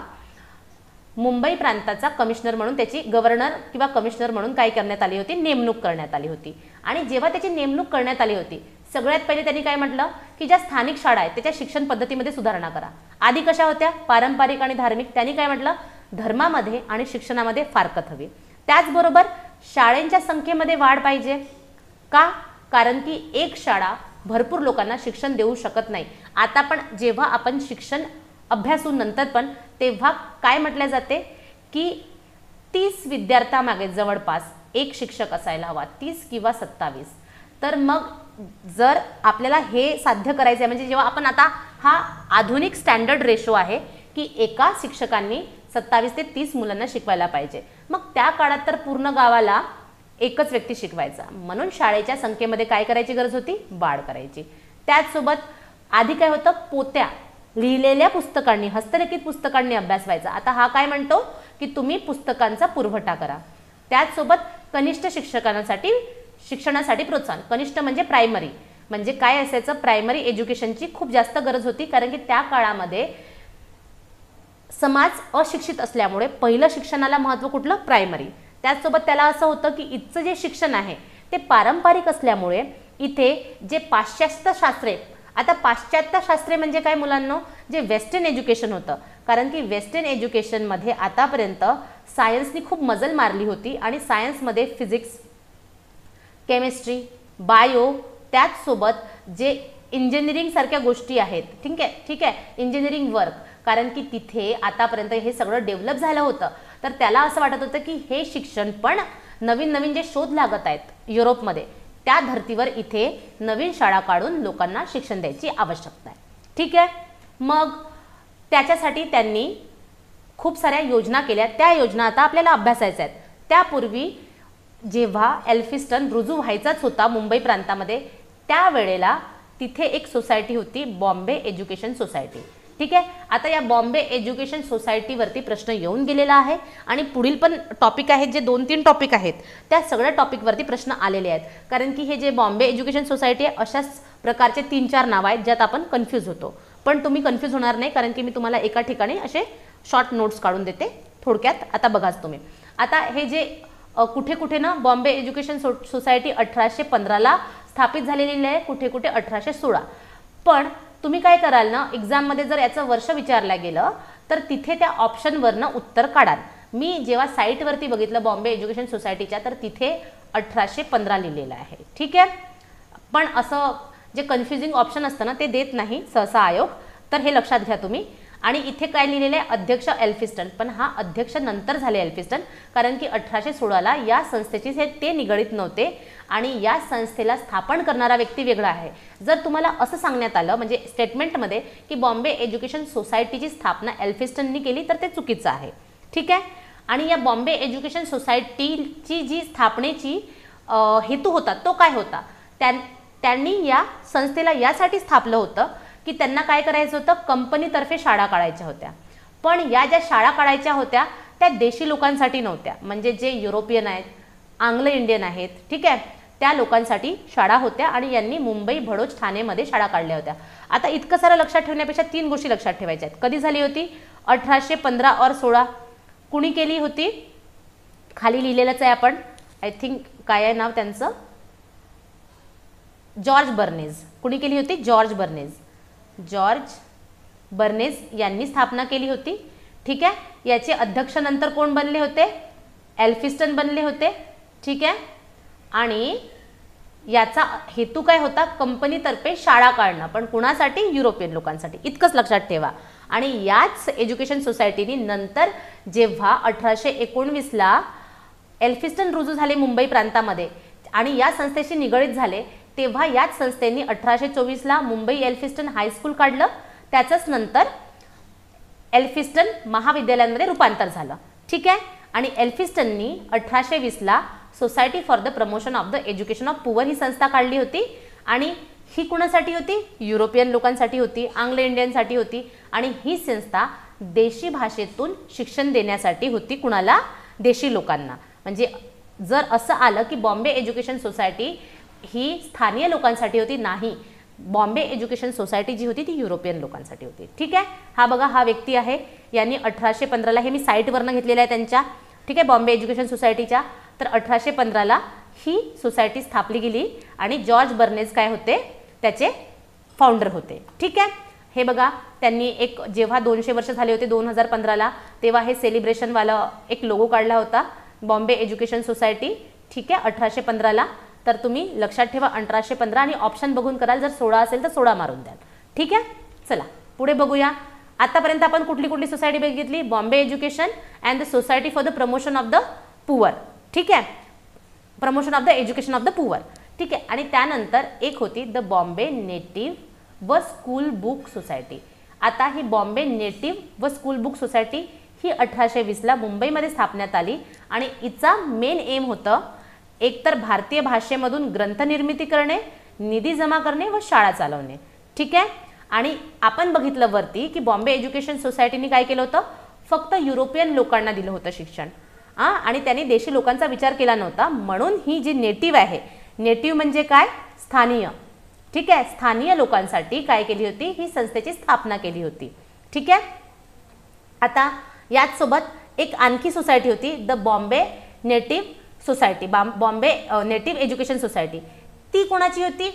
मुंबई प्रांताचा कमिशनर म्हणून त्याची गव्हर्नर किंवा कमिशनर म्हणून काय करण्यात आली होती, नेमणूक करण्यात आली होती. आणि जेव्हा त्याची नेमणूक करण्यात आली होती सगळ्यात पहिले त्यांनी काय म्हटलं की ज्या स्थानिक शाळा आहेत त्याच्या शिक्षण पद्धतीमध्ये सुधारणा करा. आधी कशा होत्या, पारंपरिक आणि धार्मिक. त्यांनी काय म्हटलं, धर्मामध्ये आणि शिक्षणामध्ये फारकत हवी. त्याचबरोबर शाळेंच्या संख्येमध्ये वाढ पाहिजे. का? कारण की एक शाळा भरपूर लोकांना शिक्षण देऊ शकत नाही. आता पण जेव्हा आपण शिक्षण अभ्यासून नंतर पण तेव्हा काय म्हटले जाते की 30 विद्यार्थ्यांमागे जवळपास एक शिक्षक असायला हवा, 30 किंवा 27. तर मग जर आपल्याला हे साध्य करायचं आहे, म्हणजे जेव्हा आपण आता हा आधुनिक स्टँडर्ड रेशो आहे की एका शिक्षकांनी 27 ते 30 मुलांना शिकवायला पाहिजे. मग त्या काळात तर पूर्ण गावाला एकच व्यक्ती शिकवायचा, म्हणून शाळेच्या संख्येमध्ये काय करायची गरज होती, वाढ करायची. त्याचसोबत आधी काय होतं, पोत्या लिहिलेल्या पुस्तकांनी, हस्तलिखित पुस्तकांनी अभ्यास व्हायचा. आता हा काय म्हणतो की तुम्ही पुस्तकांचा पुरवठा करा. त्याचसोबत कनिष्ठ शिक्षणासाठी प्रोत्साहन, कनिष्ठ म्हणजे प्रायमरी, म्हणजे काय असायचं, प्रायमरी एज्युकेशनची खूप जास्त गरज होती, कारण की त्या काळामध्ये समाज अशिक्षित असल्यामुळे पहिलं शिक्षणाला महत्त्व कुठलं, प्रायमरी. त्याचसोबत त्याला असं होतं की इथचं जे शिक्षण आहे ते पारंपरिक असल्यामुळे इथे जे पाश्चात्य शास्त्रे, आता पाश्चात्य शास्त्रे म्हणजे काय मुलांनो, जे वेस्टर्न एज्युकेशन होतं, कारण की वेस्टर्न एज्युकेशनमध्ये आतापर्यंत सायन्सनी खूप मजल मारली होती आणि सायन्समध्ये फिजिक्स, केमिस्ट्री, बायो, त्याचसोबत जे इंजिनिअरिंग सारख्या गोष्टी आहेत, ठीक आहे, इंजिनिअरिंग वर्क, कारण की तिथे आतापर्यंत हे सगळं डेव्हलप झालं होतं. तर त्याला असं वाटत होतं की हे शिक्षण पण नवीन नवीन जे शोध लागत आहेत युरोपमध्ये, त्या धर्तीवर इथे नवीन शाळा काढून लोकांना शिक्षण द्यायची आवश्यकता आहे. ठीक आहे, मग त्याच्यासाठी त्यांनी खूप साऱ्या योजना केल्या. त्या योजना आता आपल्याला अभ्यासायच्या आहेत. त्यापूर्वी जेव्हा एल्फिस्टन रुजू व्हायचाच होता मुंबई प्रांतामध्ये, त्यावेळेला तिथे एक सोसायटी होती, बॉम्बे एज्युकेशन सोसायटी. ठीक आहे, आता या बॉम्बे एज्युकेशन सोसायटीवरती प्रश्न येऊन गेलेला आहे आणि पुढील पण टॉपिक आहेत, जे 2-3 टॉपिक आहेत त्या सगळ्या टॉपिकवरती प्रश्न आलेले आहेत. कारण की हे जे बॉम्बे एज्युकेशन सोसायटी आहे, अशाच प्रकारचे 3-4 नावं आहेत ज्यात आपण कन्फ्यूज होतो. पण तुम्ही कन्फ्यूज होणार नाही, कारण की मी तुम्हाला एका ठिकाणी असे शॉर्ट नोट्स काढून देते थोडक्यात. आता बघाच तुम्ही, आता हे जे कुठे कुठे ना बॉम्बे एज्युकेशन सोसायटी 1815ला स्थापित झालेली आहे, कुठे कुठे 1816. पण तुम्ही काय कराल ना, एक्झाममध्ये जर याचं वर्ष विचारलं गेलं तर तिथे त्या ऑप्शनवरनं उत्तर काढाल. मी जेव्हा साईटवरती बघितलं बॉम्बे एज्युकेशन सोसायटीच्या, तर तिथे 1815 लिहिलेलं आहे. ठीक आहे, पण असं जे कन्फ्युजिंग ऑप्शन असतं ना ते देत नाही सहसा आयोग, तर हे लक्षात घ्या तुम्ही. आणि इथे काय लिहिलेलं आहे, अध्यक्ष एल्फिस्टन, पण हा अध्यक्ष नंतर झाले एल्फिस्टन, कारण की 1816ला या संस्थेची ते निगडित नव्हते आणि या संस्थेला स्थापन करणारा व्यक्ती वेगळा आहे. जर तुम्हाला असं सांगण्यात आलं म्हणजे स्टेटमेंटमध्ये की बॉम्बे एज्युकेशन सोसायटीची स्थापना एल्फिस्टननी केली, तर ते चुकीचं आहे. ठीक आहे, आणि या बॉम्बे एज्युकेशन सोसायटीची जी स्थापनेची हेतू होता तो काय होता, त्यांनी या संस्थेला यासाठी स्थापलं होतं की त्यांना काय करायचं होतं, कंपनीतर्फे शाळा काढायच्या होत्या. पण या ज्या शाळा काढायच्या होत्या त्या देशी लोकांसाठी नव्हत्या, म्हणजे जे युरोपियन आहेत, आंग्ल इंडियन आहेत, ठीक आहे, त्या लोकांसाठी शाळा होत्या आणि यांनी मुंबई, भडोच, ठाणेमध्ये शाळा काढल्या होत्या. आता इतकं सारं लक्षात ठेवण्यापेक्षा 3 गोष्टी लक्षात ठेवायच्या आहेत. कधी झाली होती, 1815 और 16. कुणी केली होती, खाली लिहिलेलंच आहे आपण, आय थिंक काय आहे नाव त्यांचं, जॉर्ज बर्नेज. कुणी केली होती, जॉर्ज बर्नेज यांनी स्थापना केली होती. ठीक आहे, याचे अध्यक्ष नंतर कोण बनले होते, एल्फिस्टन बनले होते. ठीक आहे, आणि याचा हेतू काय होता, कंपनीतर्फे शाळा काढणं, पण कुणासाठी, युरोपियन लोकांसाठी. इतकंच लक्षात ठेवा. आणि याच एज्युकेशन सोसायटीनी नंतर जेव्हा 1819ला एल्फिस्टन रुजू झाले मुंबई प्रांतामध्ये आणि या संस्थेशी निगडित झाले, तेव्हा याच संस्थेने 1824ला मुंबई एल्फिस्टन हायस्कूल काढलं. त्याचंच नंतर एल्फिस्टन महाविद्यालयांमध्ये रूपांतर झालं. ठीक आहे, आणि एल्फिस्टननी 1820ला society for the promotion of the education of poor ही संस्था काढली होती. आणि ही कुणासाठी होती, युरोपियन लोकांसाठी होती, आंग्ल इंडियनसाठी होती. आणि ही संस्था देशी भाषेतून शिक्षण देण्यासाठी होती. कुणाला, देशी लोकांना. म्हणजे जर असं आलं की बॉम्बे एज्युकेशन सोसायटी ही स्थानिय लोकांसाठी होती, नाही, बॉम्बे एज्युकेशन सोसायटी जी होती ती युरोपियन लोकांसाठी होती. ठीक आहे, हा बघा हा व्यक्ती आहे, यांनी 1815ला, हे मी साईटवरनं घेतलेलं आहे त्यांच्या, ठीक आहे, बॉम्बे एज्युकेशन सोसायटीच्या. तर 1815ला ही सोसायटी स्थापली गेली आणि जॉर्ज बर्नेज काय होते, त्याचे फाउंडर होते. ठीक आहे, हे बघा त्यांनी एक, जेव्हा 200 वर्ष झाले होते 2015ला, तेव्हा हे सेलिब्रेशनवाला एक लोगो काढला होता, बॉम्बे एज्युकेशन सोसायटी. ठीक आहे, 1815ला. तर तुम्ही लक्षात ठेवा 1815 आणि ऑप्शन बघून कराल, जर 16 असेल तर 16 मारून द्याल. ठीक आहे, चला पुढे बघूया. आतापर्यंत आपण कुठली कुठली सोसायटी बघितली, Bombay education and the society for the promotion of the poor. ठीक आहे, promotion of the education of the poor. ठीक आहे, आणि त्यानंतर एक होती द बॉम्बे नेटिव्ह व स्कूल बुक सोसायटी. आता ही बॉम्बे नेटिव्ह व स्कूल बुक सोसायटी ही 1820ला मुंबईमध्ये स्थापण्यात आली आणि हिचा मेन एम होतं एकतर भारतीय भाषेमधून ग्रंथनिर्मिती करणे, निधी जमा करणे व शाळा चालवणे. ठीक आहे, आणि आपण बघितलं वरती की बॉम्बे एज्युकेशन सोसायटीने काय केलं होतं, फक्त युरोपियन लोकांना दिलं होतं शिक्षण, आणि त्यांनी देशी लोकांचा विचार केला नव्हता. म्हणून ही जी नेटिव्ह आहे, नेटिव्ह म्हणजे काय, स्थानीय. ठीक आहे, स्थानिय लोकांसाठी काय केली होती, ही संस्थेची स्थापना केली होती. ठीक आहे. आता याच सोबत एक आणखी सोसायटी होती, the Bombay native society, Bombay native education society. ती कोणाची होती,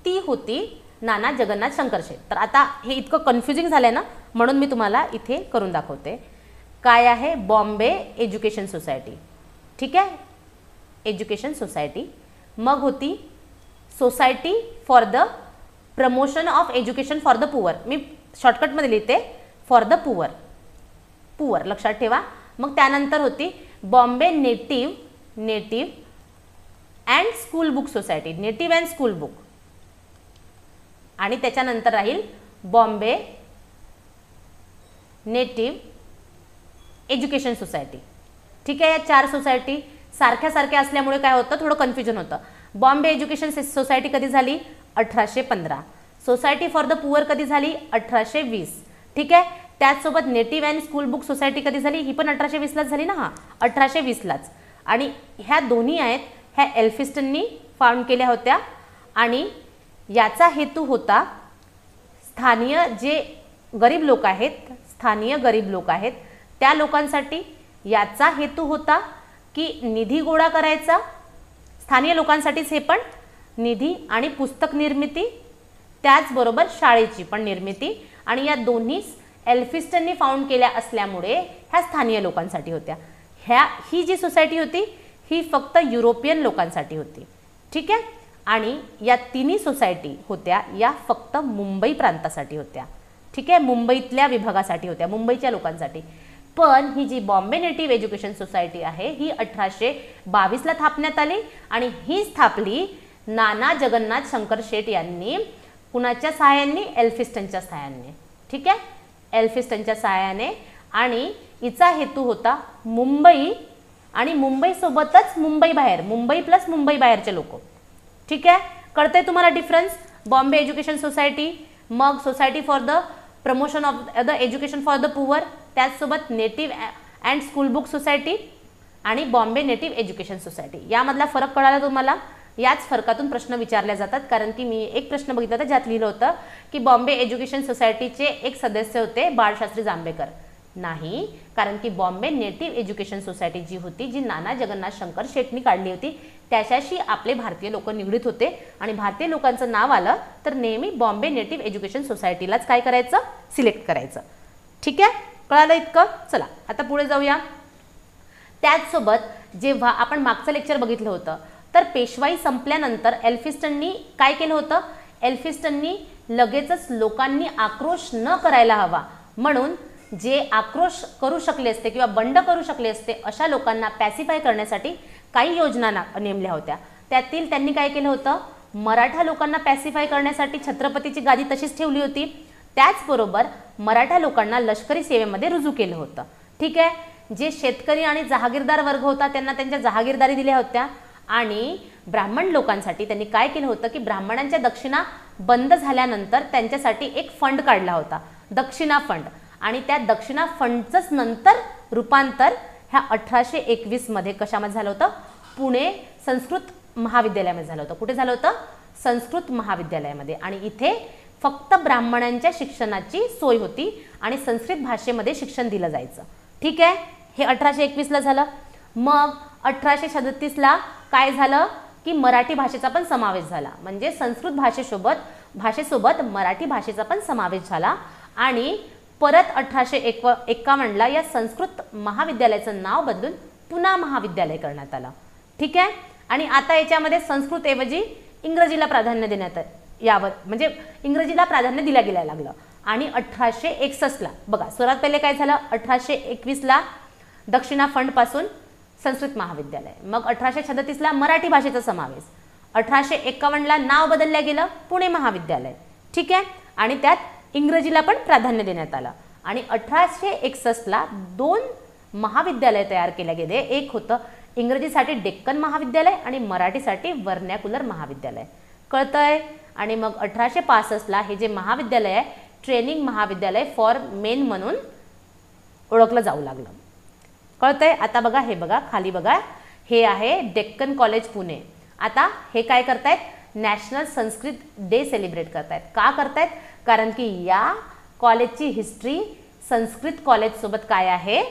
ती होती नाना जगन्नाथ शंकर शेठ. तर आता हे इतकं कन्फ्युजिंग झालंय ना, म्हणून मी तुम्हाला इथे करून दाखवते. काय आहे बॉम्बे एज्युकेशन सोसायटी. ठीक आहे, एज्युकेशन सोसायटी. मग होती society for the promotion of education for the poor. मी शॉर्टकटमध्ये लिहिते, फॉर द पुअर, पुअर लक्षात ठेवा. मग त्यानंतर होती Bombay native and school book society, native and school book. आणि त्याच्यानंतर राहील बॉम्बे नेटिव्ह एज्युकेशन सोसायटी. ठीक आहे, या 4 सोसायटी सारख्या असल्यामुळे काय होतं, थोडं कन्फ्युजन होतं. बॉम्बे एज्युकेशन सोसायटी कधी झाली, 1815. सोसायटी फॉर द पुअर कधी झाली, 1820. ठीक आहे. त्याचसोबत native and school book society कधी झाली, ही पण 1820लाच झाली ना. 1820लाच. आणि ह्या दोन्ही आहेत, ह्या एल्फिस्टननी फाउंड केल्या होत्या. आणि याचा हेतू होता स्थानिय जे गरीब लोक आहेत, स्थानिय गरीब लोक आहेत त्या लोकांसाठी. याचा हेतू होता की निधी गोळा करायचा, स्थानिय लोकांसाठीच हे पण निधी आणि पुस्तक निर्मिती, त्याचबरोबर शाळेची पण निर्मिती. आणि या दोन्हीच एल्फिस्टननी फाउंड केल्या असल्यामुळे ह्या स्थानिय लोकांसाठी होत्या. ही जी सोसायटी होती ही फक्त युरोपियन लोकांसाठी होती. ठीक आहे. आणि या तिन्ही सोसायटी होत्या या फक्त मुंबई प्रांतासाठी होत्या. ठीक आहे, मुंबईतल्या विभागासाठी होत्या, मुंबईच्या लोकांसाठी. पण ही जी बॉम्बे नेटिव्ह एज्युकेशन सोसायटी आहे ही 1822ला स्थापण्यात आली. आणि ही स्थापली नाना जगन्नाथ शंकर शेठ यांनी. कुणाच्या सहाय्याने, एल्फिस्टनच्या सहाय्याने. ठीक आहे, एल्फिस्टनच्या सहाय्याने. आणि हिचा हेतू होता मुंबई आणि मुंबईसोबतच मुंबई बाहेर, मुंबई प्लस मुंबई बाहेरचे लोक. ठीक आहे, कळतंय तुम्हाला डिफरन्स. बॉम्बे एज्युकेशन सोसायटी, मग society for the promotion of the education for the poor, त्याचसोबत native and school book society आणि बॉम्बे नेटिव्ह एज्युकेशन सोसायटी. यामधला फरक कळाला तुम्हाला. याच फरकातून प्रश्न विचारले जातात. कारण की मी एक प्रश्न बघितला होता ज्यात लिहिलं होतं की बॉम्बे एज्युकेशन सोसायटीचे एक सदस्य होते बाळशास्त्री जांभेकर. नाही, कारण की बॉम्बे नेटिव्ह एज्युकेशन सोसायटी जी होती, जी नाना जगन्नाथ शंकर शेठनी काढली होती, त्याच्याशी आपले भारतीय लोक निगडीत होते. आणि भारतीय लोकांचं नाव आलं तर नेहमी बॉम्बे नेटिव्ह एज्युकेशन सोसायटीलाच काय करायचं, सिलेक्ट करायचं. ठीक आहे, कळालं इतकं. चला आता पुढे जाऊया. त्याचसोबत जेव्हा आपण मागचं लेक्चर बघितलं होतं तर पेशवाई संपल्यानंतर एल्फिस्टननी काय केलं होतं, एल्फिस्टननी लगेचच लोकांनी आक्रोश न करायला हवा म्हणून जे आक्रोश करू शकले असते किंवा बंड करू शकले असते अशा लोकांना पॅसिफाय करण्यासाठी काही योजना नेमल्या होत्या. त्यातील त्यांनी काय केलं होतं, मराठा लोकांना पॅसिफाय करण्यासाठी छत्रपतीची गादी तशीच ठेवली होती. त्याचबरोबर मराठा लोकांना लष्करी सेवेमध्ये रुजू केलं होतं. ठीक आहे, जे शेतकरी आणि जहागीरदार वर्ग होता त्यांना त्यांच्या जहागीरदारी दिल्या होत्या. आणि ब्राह्मण लोकांसाठी त्यांनी काय केलं होतं की ब्राह्मणांच्या दक्षिणा बंद झाल्यानंतर त्यांच्यासाठी एक फंड काढला होता, दक्षिणा फंड. आणि त्या दक्षिणा फंडचंच नंतर रूपांतर ह्या 1821 मध्ये कशामध्ये झालं होतं, पुणे संस्कृत महाविद्यालयामध्ये झालं होतं. कुठे झालं होतं, संस्कृत महाविद्यालयामध्ये. आणि इथे फक्त ब्राह्मणांच्या शिक्षणाची सोय होती आणि संस्कृत भाषेमध्ये शिक्षण दिलं जायचं. ठीक आहे, हे 1821ला झालं. मग 1837ला काय झालं की मराठी भाषेचा पण समावेश झाला. म्हणजे संस्कृत भाषेसोबत मराठी भाषेचा पण समावेश झाला. आणि परत 1851ला या संस्कृत महाविद्यालयाचं नाव बदलून पुना महाविद्यालय करण्यात आलं. ठीक आहे, आणि आता याच्यामध्ये संस्कृत ऐवजी इंग्रजीला प्राधान्य देण्यात यावं, म्हणजे इंग्रजीला प्राधान्य दिल्या गेल्या लागलं. आणि 1861ला बघा, सर्वात पहिले काय झालं, 1821ला दक्षिणा फंड पासून संस्कृत महाविद्यालय. मग 1837ला मराठी भाषेचा समावेश. 1851ला नाव बदललं गेलं पुणे महाविद्यालय. ठीक आहे, आणि त्यात इंग्रजीला पण प्राधान्य देण्यात आलं. आणि 1861ला 2 महाविद्यालय तयार केले गेले. एक होतं इंग्रजीसाठी डेक्कन महाविद्यालय आणि मराठीसाठी वर्नॅक्युलर महाविद्यालय. कळतंय. आणि मग 1865ला हे जे महाविद्यालय आहे ट्रेनिंग महाविद्यालय फॉर मेन म्हणून ओळखलं जाऊ लागलं. कळतंय. आता बघा, हे बघा खाली बघा, हे आहे डेक्कन कॉलेज पुणे. आता हे काय करतायत, नॅशनल संस्कृत डे सेलिब्रेट करतायत. का करतायत? कारण की या कॉलेजची हिस्ट्री संस्कृत कॉलेजसोबत काय आहे,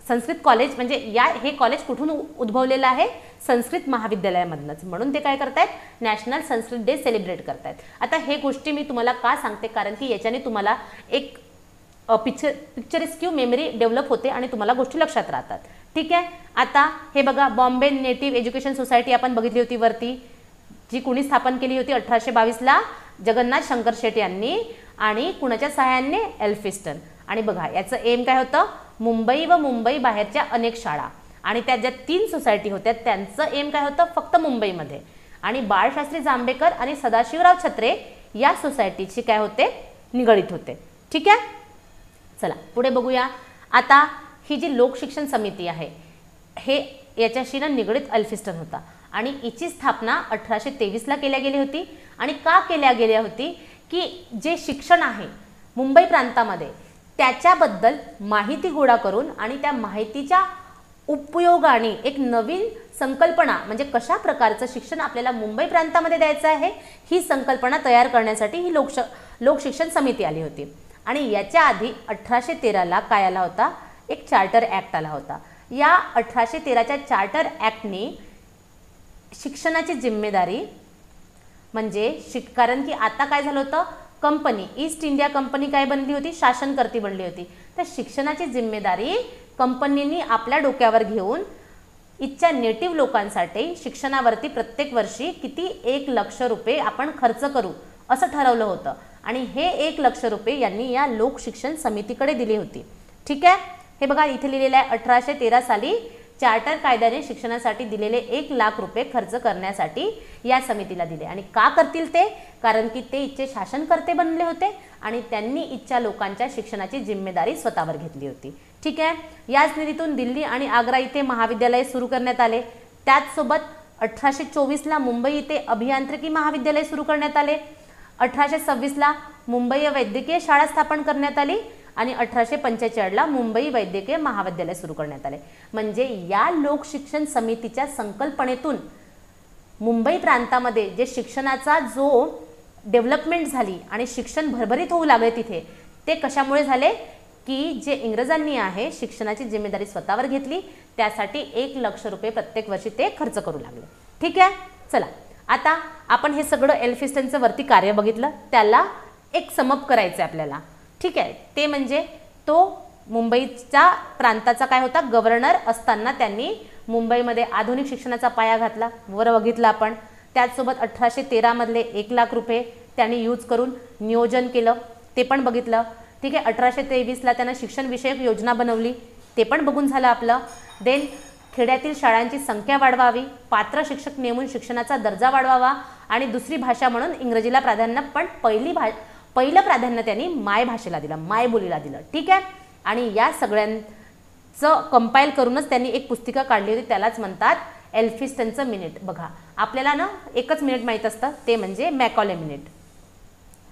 संस्कृत कॉलेज म्हणजे हे कॉलेज कुठून उद्भवलेलं आहे, संस्कृत महाविद्यालयामधूनच, म्हणून ते काय करतायत, नॅशनल संस्कृत डे सेलिब्रेट करतायत. आता हे गोष्टी मी तुम्हाला का सांगते, कारण की याच्याने तुम्हाला एक पिक्चरिस्क्यू मेमरी डेव्हलप होते आणि तुम्हाला गोष्टी लक्षात राहतात. ठीक आहे. आता हे बघा, बॉम्बे नेटिव्ह एज्युकेशन सोसायटी आपण बघितली होती वरती, जी कुणी स्थापन केली होती 1822ला, जगन्नाथ शंकर शेट यांनी, आणि कुणाच्या सहाय्याने, एल्फिस्टन. आणि बघा याचं एम काय होतं, मुंबई व मुंबई बाहेरच्या अनेक शाळा, आणि त्या ज्या 3 सोसायटी होत्या त्यांचं एम काय होतं, फक्त मुंबईमध्ये. आणि बाळशास्त्री जांभेकर आणि सदाशिवराव छत्रे या सोसायटीशी काय होते, निगडित होते. ठीक आहे. चला पुढे बघूया. आता ही जी लोकशिक्षण समिती आहे हे याच्याशी निगडित एल्फिस्टन होता, आणि हिची स्थापना 1823ला केल्या गेली होती. आणि का केल्या गेल्या होती, की जे शिक्षण आहे मुंबई प्रांतामध्ये त्याच्याबद्दल माहिती गोळा करून आणि त्या माहितीच्या उपयोगाने एक नवीन संकल्पना, म्हणजे कशा प्रकारचं शिक्षण आपल्याला मुंबई प्रांतामध्ये द्यायचं आहे, ही संकल्पना तयार करण्यासाठी ही लोकशिक्षण समिती आली होती. आणि याच्या आधी 1813ला काय आला होता, एक चार्टर ॲक्ट आला होता. या 1813च्या चार्टर ॲक्टने शिक्षणाची जिम्मेदारी, म्हणजे कारण की आता काय झालं होतं, कंपनी, ईस्ट इंडिया कंपनी काय बनली होती, शासनकर्ती बनली होती. तर शिक्षणाची जिम्मेदारी कंपनीने आपल्या डोक्यावर घेऊन इथच्या नेटिव्ह लोकांसाठी शिक्षणावरती प्रत्येक वर्षी किती 1 लाख रुपये आपण खर्च करू असं ठरवलं होतं. आणि हे 1 लाख रुपये यांनी या लोकशिक्षण समितीकडे दिली होती. ठीक आहे. हे बघा इथे लिहिलेलं आहे, 1813 साली चार्टर कायद्याने शिक्षणासाठी दिलेले 1 लाख रुपये खर्च करण्यासाठी या समितीला दिले. आणि का करतील ते, कारण की ते इथचे शासनकर्ते बनले होते आणि त्यांनी इथच्या लोकांच्या शिक्षणाची जिम्मेदारी स्वतःवर घेतली होती. ठीक आहे. याच निधीतून दिल्ली आणि आग्रा इथे महाविद्यालय सुरू करण्यात आले. त्याचसोबत 1824ला मुंबई इथे अभियांत्रिकी महाविद्यालय सुरू करण्यात आले. 1826ला मुंबई वैद्यकीय शाळा स्थापन करण्यात आली आणि 1845ला मुंबई वैद्यकीय महाविद्यालय सुरू करण्यात आले. म्हणजे या लोकशिक्षण समितीच्या संकल्पनेतून मुंबई प्रांतामध्ये जे शिक्षणाचा जो डेव्हलपमेंट झाली आणि शिक्षण भरभरीत होऊ लागले तिथे, ते कशामुळे झाले, की जे इंग्रजांनी आहे शिक्षणाची जिम्मेदारी स्वतःवर घेतली, त्यासाठी 1 लाख रुपये प्रत्येक वर्षी ते खर्च करू लागले. ठीक आहे. चला आता आपण हे सगळं एल्फिस्टनचं वरती कार्य बघितलं, त्याला एक समअप करायचं आहे आपल्याला. ठीक आहे. ते म्हणजे तो मुंबईच्या प्रांताचा काय होता, गव्हर्नर असताना त्यांनी मुंबईमध्ये आधुनिक शिक्षणाचा पाया घातला, वर बघितलं आपण. त्याचसोबत 1813 मधले 1 लाख रुपये त्यांनी यूज करून नियोजन केलं, ते पण बघितलं. ठीक आहे. 1823ला त्यांना शिक्षण विषयक योजना बनवली, ते पण बघून झालं आपलं. देन खेड्यातील शाळांची संख्या वाढवावी, पात्र शिक्षक नेमून शिक्षणाचा दर्जा वाढवावा आणि दुसरी भाषा म्हणून इंग्रजीला प्राधान्य, पण पहिलं प्राधान्य त्यांनी मायभाषेला दिलं, मायबोलीला दिलं. ठीक आहे. आणि या सगळ्यांचं कंपाईल करूनच त्यांनी एक पुस्तिका काढली होती, त्यालाच म्हणतात एल्फिस्टनचं मिनिट. बघा आपल्याला ना एकच मिनिट माहीत असतं, ते म्हणजे मॅकॉले मिनिट.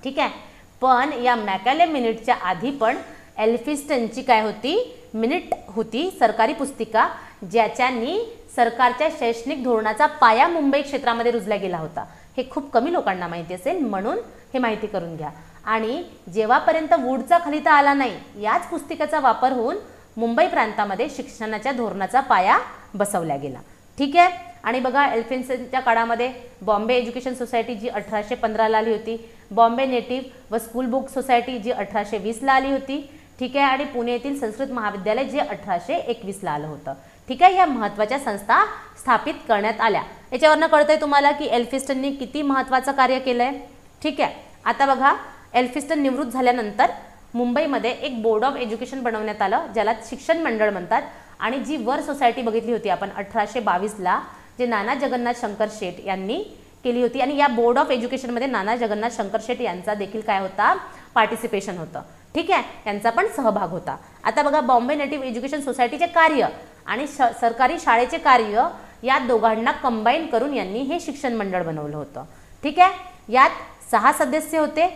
ठीक आहे. पण या मॅकॉले मिनिटच्या आधी पण एल्फिस्टनची काय होती, मिनिट होती, सरकारी पुस्तिका, ज्याच्यानी सरकारच्या शैक्षणिक धोरणाचा पाया मुंबई क्षेत्रामध्ये रुजला गेला होता. हे खूप कमी लोकांना माहिती असेल, म्हणून हे माहिती करून घ्या. आणि जेव्हापर्यंत वूडचा खलिता आला नाही, याच पुस्तिकेचा वापर होऊन मुंबई प्रांतामध्ये शिक्षणाच्या धोरणाचा पाया बसवला गेला. ठीक आहे. आणि बघा एल्फिस्टनच्या काळामध्ये बॉम्बे एज्युकेशन सोसायटी जी 1815ला आली होती, बॉम्बे नेटिव्ह व स्कूल बुक सोसायटी जी 1820ला आली होती. ठीक आहे. आणि पुणे येथील संस्कृत महाविद्यालय जे 1821ला आलं होतं. ठीक आहे. या महत्त्वाच्या संस्था स्थापित करण्यात आल्या. याच्यावरनं कळतंय तुम्हाला की एल्फिस्टनने किती महत्त्वाचं कार्य केलं आहे. ठीक आहे. आता बघा एल्फिस्टन निवृत्त झाल्यानंतर मुंबईमध्ये एक बोर्ड ऑफ एज्युकेशन बनवण्यात आलं, ज्याला शिक्षण मंडळ म्हणतात. आणि जी वर सोसायटी बघितली होती आपण 1822ला, जे नाना जगन्नाथ शंकर शेट यांनी केली होती. आणि या बोर्ड ऑफ एज्युकेशनमध्ये नाना जगन्नाथ शंकर शेट यांचा देखील काय होता, पार्टिसिपेशन होतं. ठीक आहे. यांचा पण सहभाग होता. आता बघा बॉम्बे नेटिव्ह एज्युकेशन सोसायटीचे कार्य आणि सरकारी शाळेचे कार्य या दोघांना कंबाईन करून यांनी हे शिक्षण मंडळ बनवलं होतं. ठीक आहे. यात 6 सदस्य होते,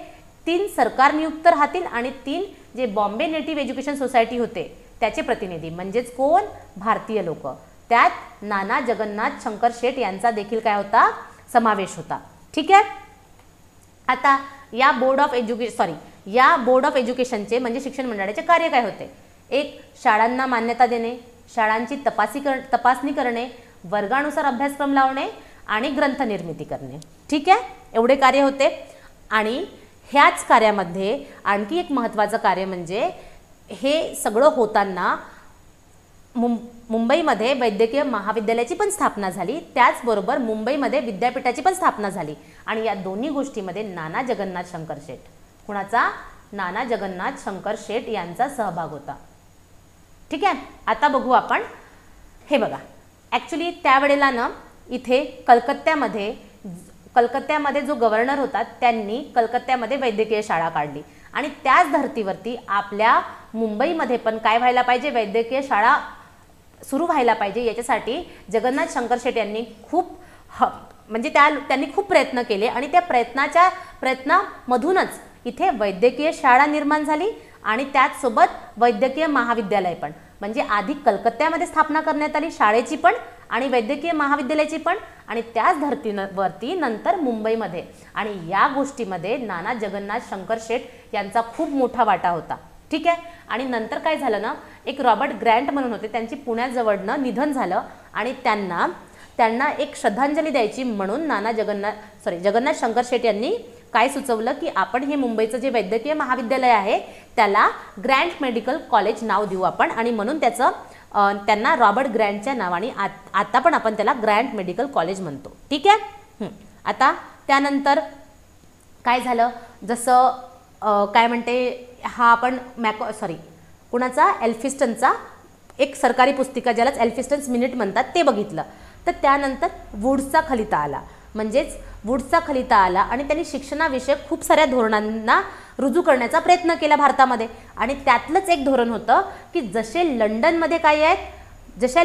3 सरकार नियुक्त राहतील आणि 3 जे बॉम्बे नेटिव्ह एज्युकेशन सोसायटी होते त्याचे प्रतिनिधी, म्हणजेच कोण, भारतीय लोक. त्यात नाना जगन्नाथ शंकर शेट यांचा देखील काय होता, समावेश होता. ठीक आहे. आता या बोर्ड ऑफ एज्युकेशनचे म्हणजे शिक्षण मंडळाचे कार्य काय होते? एक, शाळांना मान्यता देणे, शाळांची तपासणी करणे, वर्गानुसार अभ्यासक्रम लावणे आणि ग्रंथ निर्मिती करणे. ठीक आहे, एवढे कार्य होते. आणि ह्याच कार्यामध्ये आणखी एक महत्त्वाचं कार्य म्हणजे हे सगळं होताना मुंबईमध्ये वैद्यकीय महाविद्यालयाची पण स्थापना झाली, त्याचबरोबर मुंबईमध्ये विद्यापीठाची पण स्थापना झाली. आणि या दोन्ही गोष्टीमध्ये नाना जगन्नाथ शंकर शेठ, कुणाचा? नाना जगन्नाथ शंकर शेठ यांचा सहभाग होता. ठीक आहे. आता बघू आपण, हे बघा, ॲक्च्युली त्यावेळेला ना इथे कलकत्त्यामध्ये जो गव्हर्नर होता त्यांनी कलकत्त्यामध्ये वैद्यकीय शाळा काढली आणि त्याच धर्तीवरती आपल्या मुंबईमध्ये पण काय व्हायला पाहिजे? वैद्यकीय शाळा सुरू व्हायला पाहिजे. याच्यासाठी जगन्नाथ शंकर शेठ यांनी त्यांनी खूप प्रयत्न केले आणि त्या प्रयत्नामधूनच इथे वैद्यकीय शाळा निर्माण झाली आणि त्याचसोबत वैद्यकीय महाविद्यालय पण, म्हणजे आधी कलकत्त्यामध्ये स्थापना करण्यात आली शाळेची पण आणि वैद्यकीय महाविद्यालयाची पण, आणि त्याच धर्तीवरती नंतर मुंबईमध्ये. आणि या गोष्टीमध्ये नाना जगन्नाथ शंकर शेठ यांचा खूप मोठा वाटा होता. ठीक आहे. आणि नंतर काय झालं ना, एक रॉबर्ट ग्रँट म्हणून होते, त्यांची पुण्याजवळनं निधन झालं आणि त्यांना एक श्रद्धांजली द्यायची म्हणून जगन्नाथ शंकर शेठ यांनी काय सुचवलं की आपण हे मुंबईचं जे वैद्यकीय महाविद्यालय आहे त्याला ग्रँट मेडिकल कॉलेज नाव देऊ आपण, आणि म्हणून त्यांना रॉबर्ट ग्रँटच्या नावाने आता पण आपण त्याला ग्रँट मेडिकल कॉलेज म्हणतो. ठीक आहे. आता त्यानंतर काय झालं, जसं काय म्हणते, हा आपण कुणाचा? एल्फिस्टनचा एक सरकारी पुस्तिका ज्यालाच एल्फिस्टन्स मिनिट म्हणतात ते बघितलं. तर त्यानंतर वुड्सचा खलिता आला आणि त्यांनी शिक्षणाविषयक खूप साऱ्या धोरणांना रुजू करण्याचा प्रयत्न केला भारतामध्ये. आणि त्यातलंच एक धोरण होतं की जसे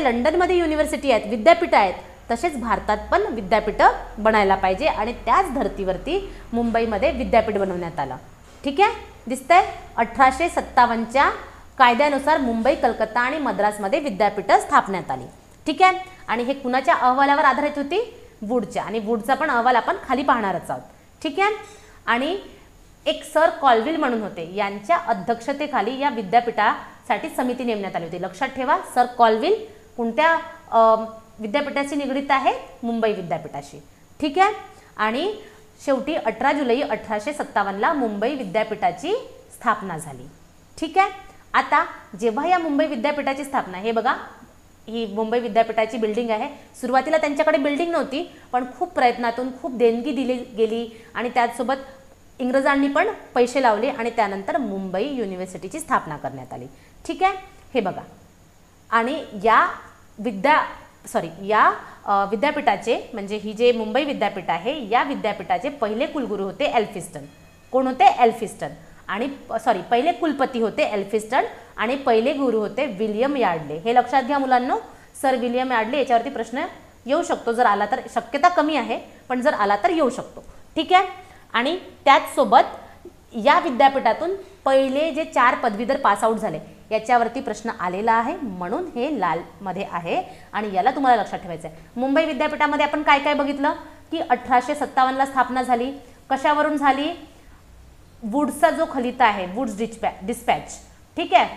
लंडनमध्ये युनिव्हर्सिटी आहेत, विद्यापीठ आहेत, तसेच भारतात पण विद्यापीठं बनायला पाहिजे आणि त्याच धर्तीवरती मुंबईमध्ये विद्यापीठ बनवण्यात आलं. ठीक आहे, दिसतंय? 1857च्या कायद्यानुसार मुंबई, कलकत्ता आणि मद्रासमध्ये विद्यापीठं स्थापण्यात आली. ठीक आहे. आणि हे कुणाच्या अहवालावर आधारित होती? वुडच्या. आणि वुडचा पण अहवाल आपण खाली पाहणारच आहोत. ठीक आहे. आणि एक सर कॉल्विल म्हणून होते, यांच्या अध्यक्षतेखाली या विद्यापीठासाठी समिती नेमण्यात आली होती. लक्षात ठेवा, सर कॉल्विल कोणत्या विद्यापीठाशी निगडीत आहे? मुंबई विद्यापीठाशी. ठीक आहे. आणि शेवटी 18 जुलै 1857ला मुंबई विद्यापीठाची स्थापना झाली. ठीक आहे. आता जेव्हा या मुंबई विद्यापीठाची स्थापना, हे बघा, ही मुंबई विद्यापीठाची बिल्डिंग आहे. सुरुवातीला त्यांच्याकडे बिल्डिंग नव्हती, पण खूप प्रयत्नातून खूप देणगी दिली गेली आणि त्याचसोबत इंग्रजांनी पण पैसे लावले आणि त्यानंतर मुंबई युनिव्हर्सिटीची स्थापना करण्यात आली. ठीक आहे. हे बघा, आणि या विद्यापीठाचे म्हणजे ही जे मुंबई विद्यापीठ आहे या विद्यापीठाचे पहिले कुलगुरू होते एल्फिस्टन. कोण होते? एल्फिस्टन. आणि पहिले कुलपती होते एल्फिस्टन आणि पहिले गुरु होते विल्यम यार्डले. हे लक्षात घ्या मुलांनो, सर विल्यम यार्डले याच्यावरती प्रश्न येऊ शकतो, जर आला तर. शक्यता कमी आहे, पण जर आला तर येऊ शकतो. ठीक आहे. आणि त्याचसोबत या विद्यापीठातून पहिले जे 4 पदवीधर पासआउट झाले याच्यावरती प्रश्न आलेला आहे, म्हणून हे लालमध्ये आहे आणि याला तुम्हाला लक्षात ठेवायचं आहे. मुंबई विद्यापीठामध्ये आपण काय काय बघितलं की 1857ला स्थापना झाली. कशावरून झाली? वुड्सचा जो खलिता आहे, वुड्स डिस्पॅच. ठीक आहे.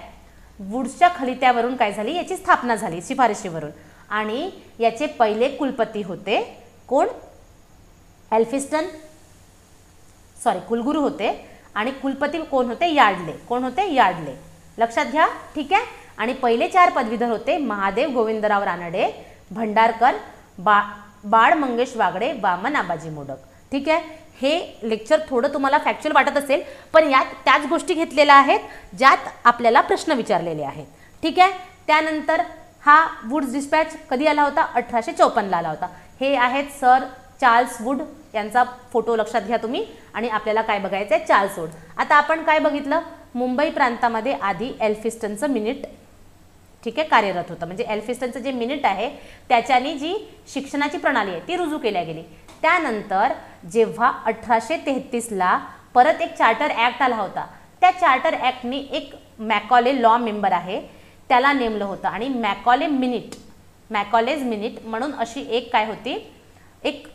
वुड्सच्या खलित्यावरून काय झाली? याची स्थापना झाली शिफारशीवरून. आणि याचे पहिले कुलपती होते कोण? एल्फिस्टन, कुलगुरू होते. आणि कुलपती कोण होते? यार्डले. कोण होते? यार्डले. लक्षात घ्या. ठीक आहे. आणि पहिले 4 पदवीधर होते महादेव गोविंदराव रानडे, भंडारकर, बाळ मंगेश वागडे, वामन आबाजी मोडक. ठीक आहे. हे लेक्चर थोडं तुम्हाला फॅक्च्युअल वाटत असेल, पण यात त्याच गोष्टी घेतलेल्या आहेत ज्यात आपल्याला प्रश्न विचारलेले आहेत. ठीक आहे. त्यानंतर हा वुड्स डिस्पॅच कधी आला होता? 1854ला आला होता. हे आहेत सर चार्ल्स वुड, यांचा फोटो लक्षात घ्या तुम्ही. आणि आपल्याला काय बघायचं आहे? Charles Wood. आता आपण काय बघितलं? मुंबई प्रांतामध्ये आधी एल्फिस्टनचं मिनिट, ठीक आहे, कार्यरत होतं. म्हणजे एल्फिस्टनचं जे मिनिट आहे त्याच्यानी जी शिक्षणाची प्रणाली आहे ती रुजू केल्या गेली. त्यानंतर जेव्हा 1833ला परत एक चार्टर ॲक्ट आला होता, त्या चार्टर ॲक्टनी एक मॅकॉले लॉ मेंबर आहे त्याला नेमलं होतं आणि मॅकॉलेज मिनिट म्हणून अशी एक काय होती? एक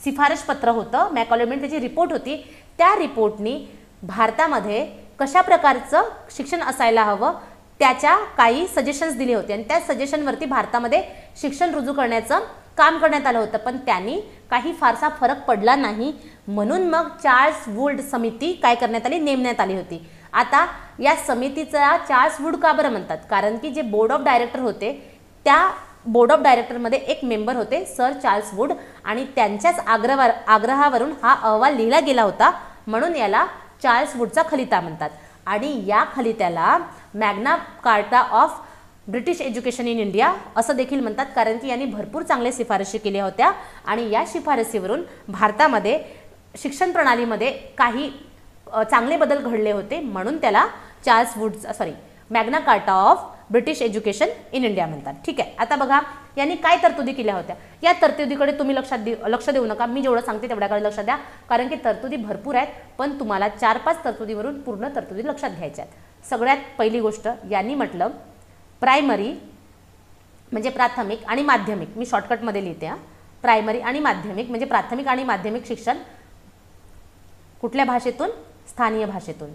शिफारस पत्र होतं, मॅकॉले त्याची रिपोर्ट होती. त्या रिपोर्टनी भारतामध्ये कशा प्रकारचं शिक्षण असायला हवं त्याच्या काही सजेशन्स दिले होते आणि त्या सजेशनवरती भारतामध्ये शिक्षण रुजू करण्याचं काम करण्यात आलं होतं. पण त्यांनी काही फारसा फरक पडला नाही, म्हणून मग चार्ल्स वूड समिती काय करण्यात आली, नेमण्यात आली होती. आता या समितीचा चार्ल्स वूड का बरं म्हणतात, कारण की जे बोर्ड ऑफ डायरेक्टर होते त्या बोर्ड ऑफ डायरेक्टरमध्ये एक मेंबर होते सर चार्ल्स वूड आणि त्यांच्याच आग्रहावरून हा अहवाल लिहिला गेला होता, म्हणून याला चार्ल्स वूडचा खलिता म्हणतात. आणि या खलित्याला Magna Carta of British education in India असं देखील म्हणतात, कारण की यांनी भरपूर चांगल्या शिफारशी केल्या होत्या आणि या शिफारसीवरून भारतामध्ये शिक्षण प्रणालीमध्ये काही चांगले बदल घडले होते, म्हणून त्याला Charles Wood Magna Carta of British education in India म्हणतात. ठीक आहे. आता बघा यांनी काय तरतुदी केल्या होत्या. या तरतुदीकडे तुम्ही लक्ष देऊ नका, मी जेवढं सांगते तेवढ्याकडे लक्ष द्या, कारण की तरतुदी भरपूर आहेत, पण तुम्हाला 4-5 तरतुदीवरून पूर्ण तरतुदी लक्षात घ्यायच्या आहेत. सगळ्यात पहिली गोष्ट यांनी म्हटलं प्रायमरी म्हणजे प्राथमिक आणि माध्यमिक, मी शॉर्टकटमध्ये लिहिते हां. प्रायमरी आणि माध्यमिक म्हणजे प्राथमिक आणि माध्यमिक शिक्षण कुठल्या भाषेतून, स्थानीय भाषेतून.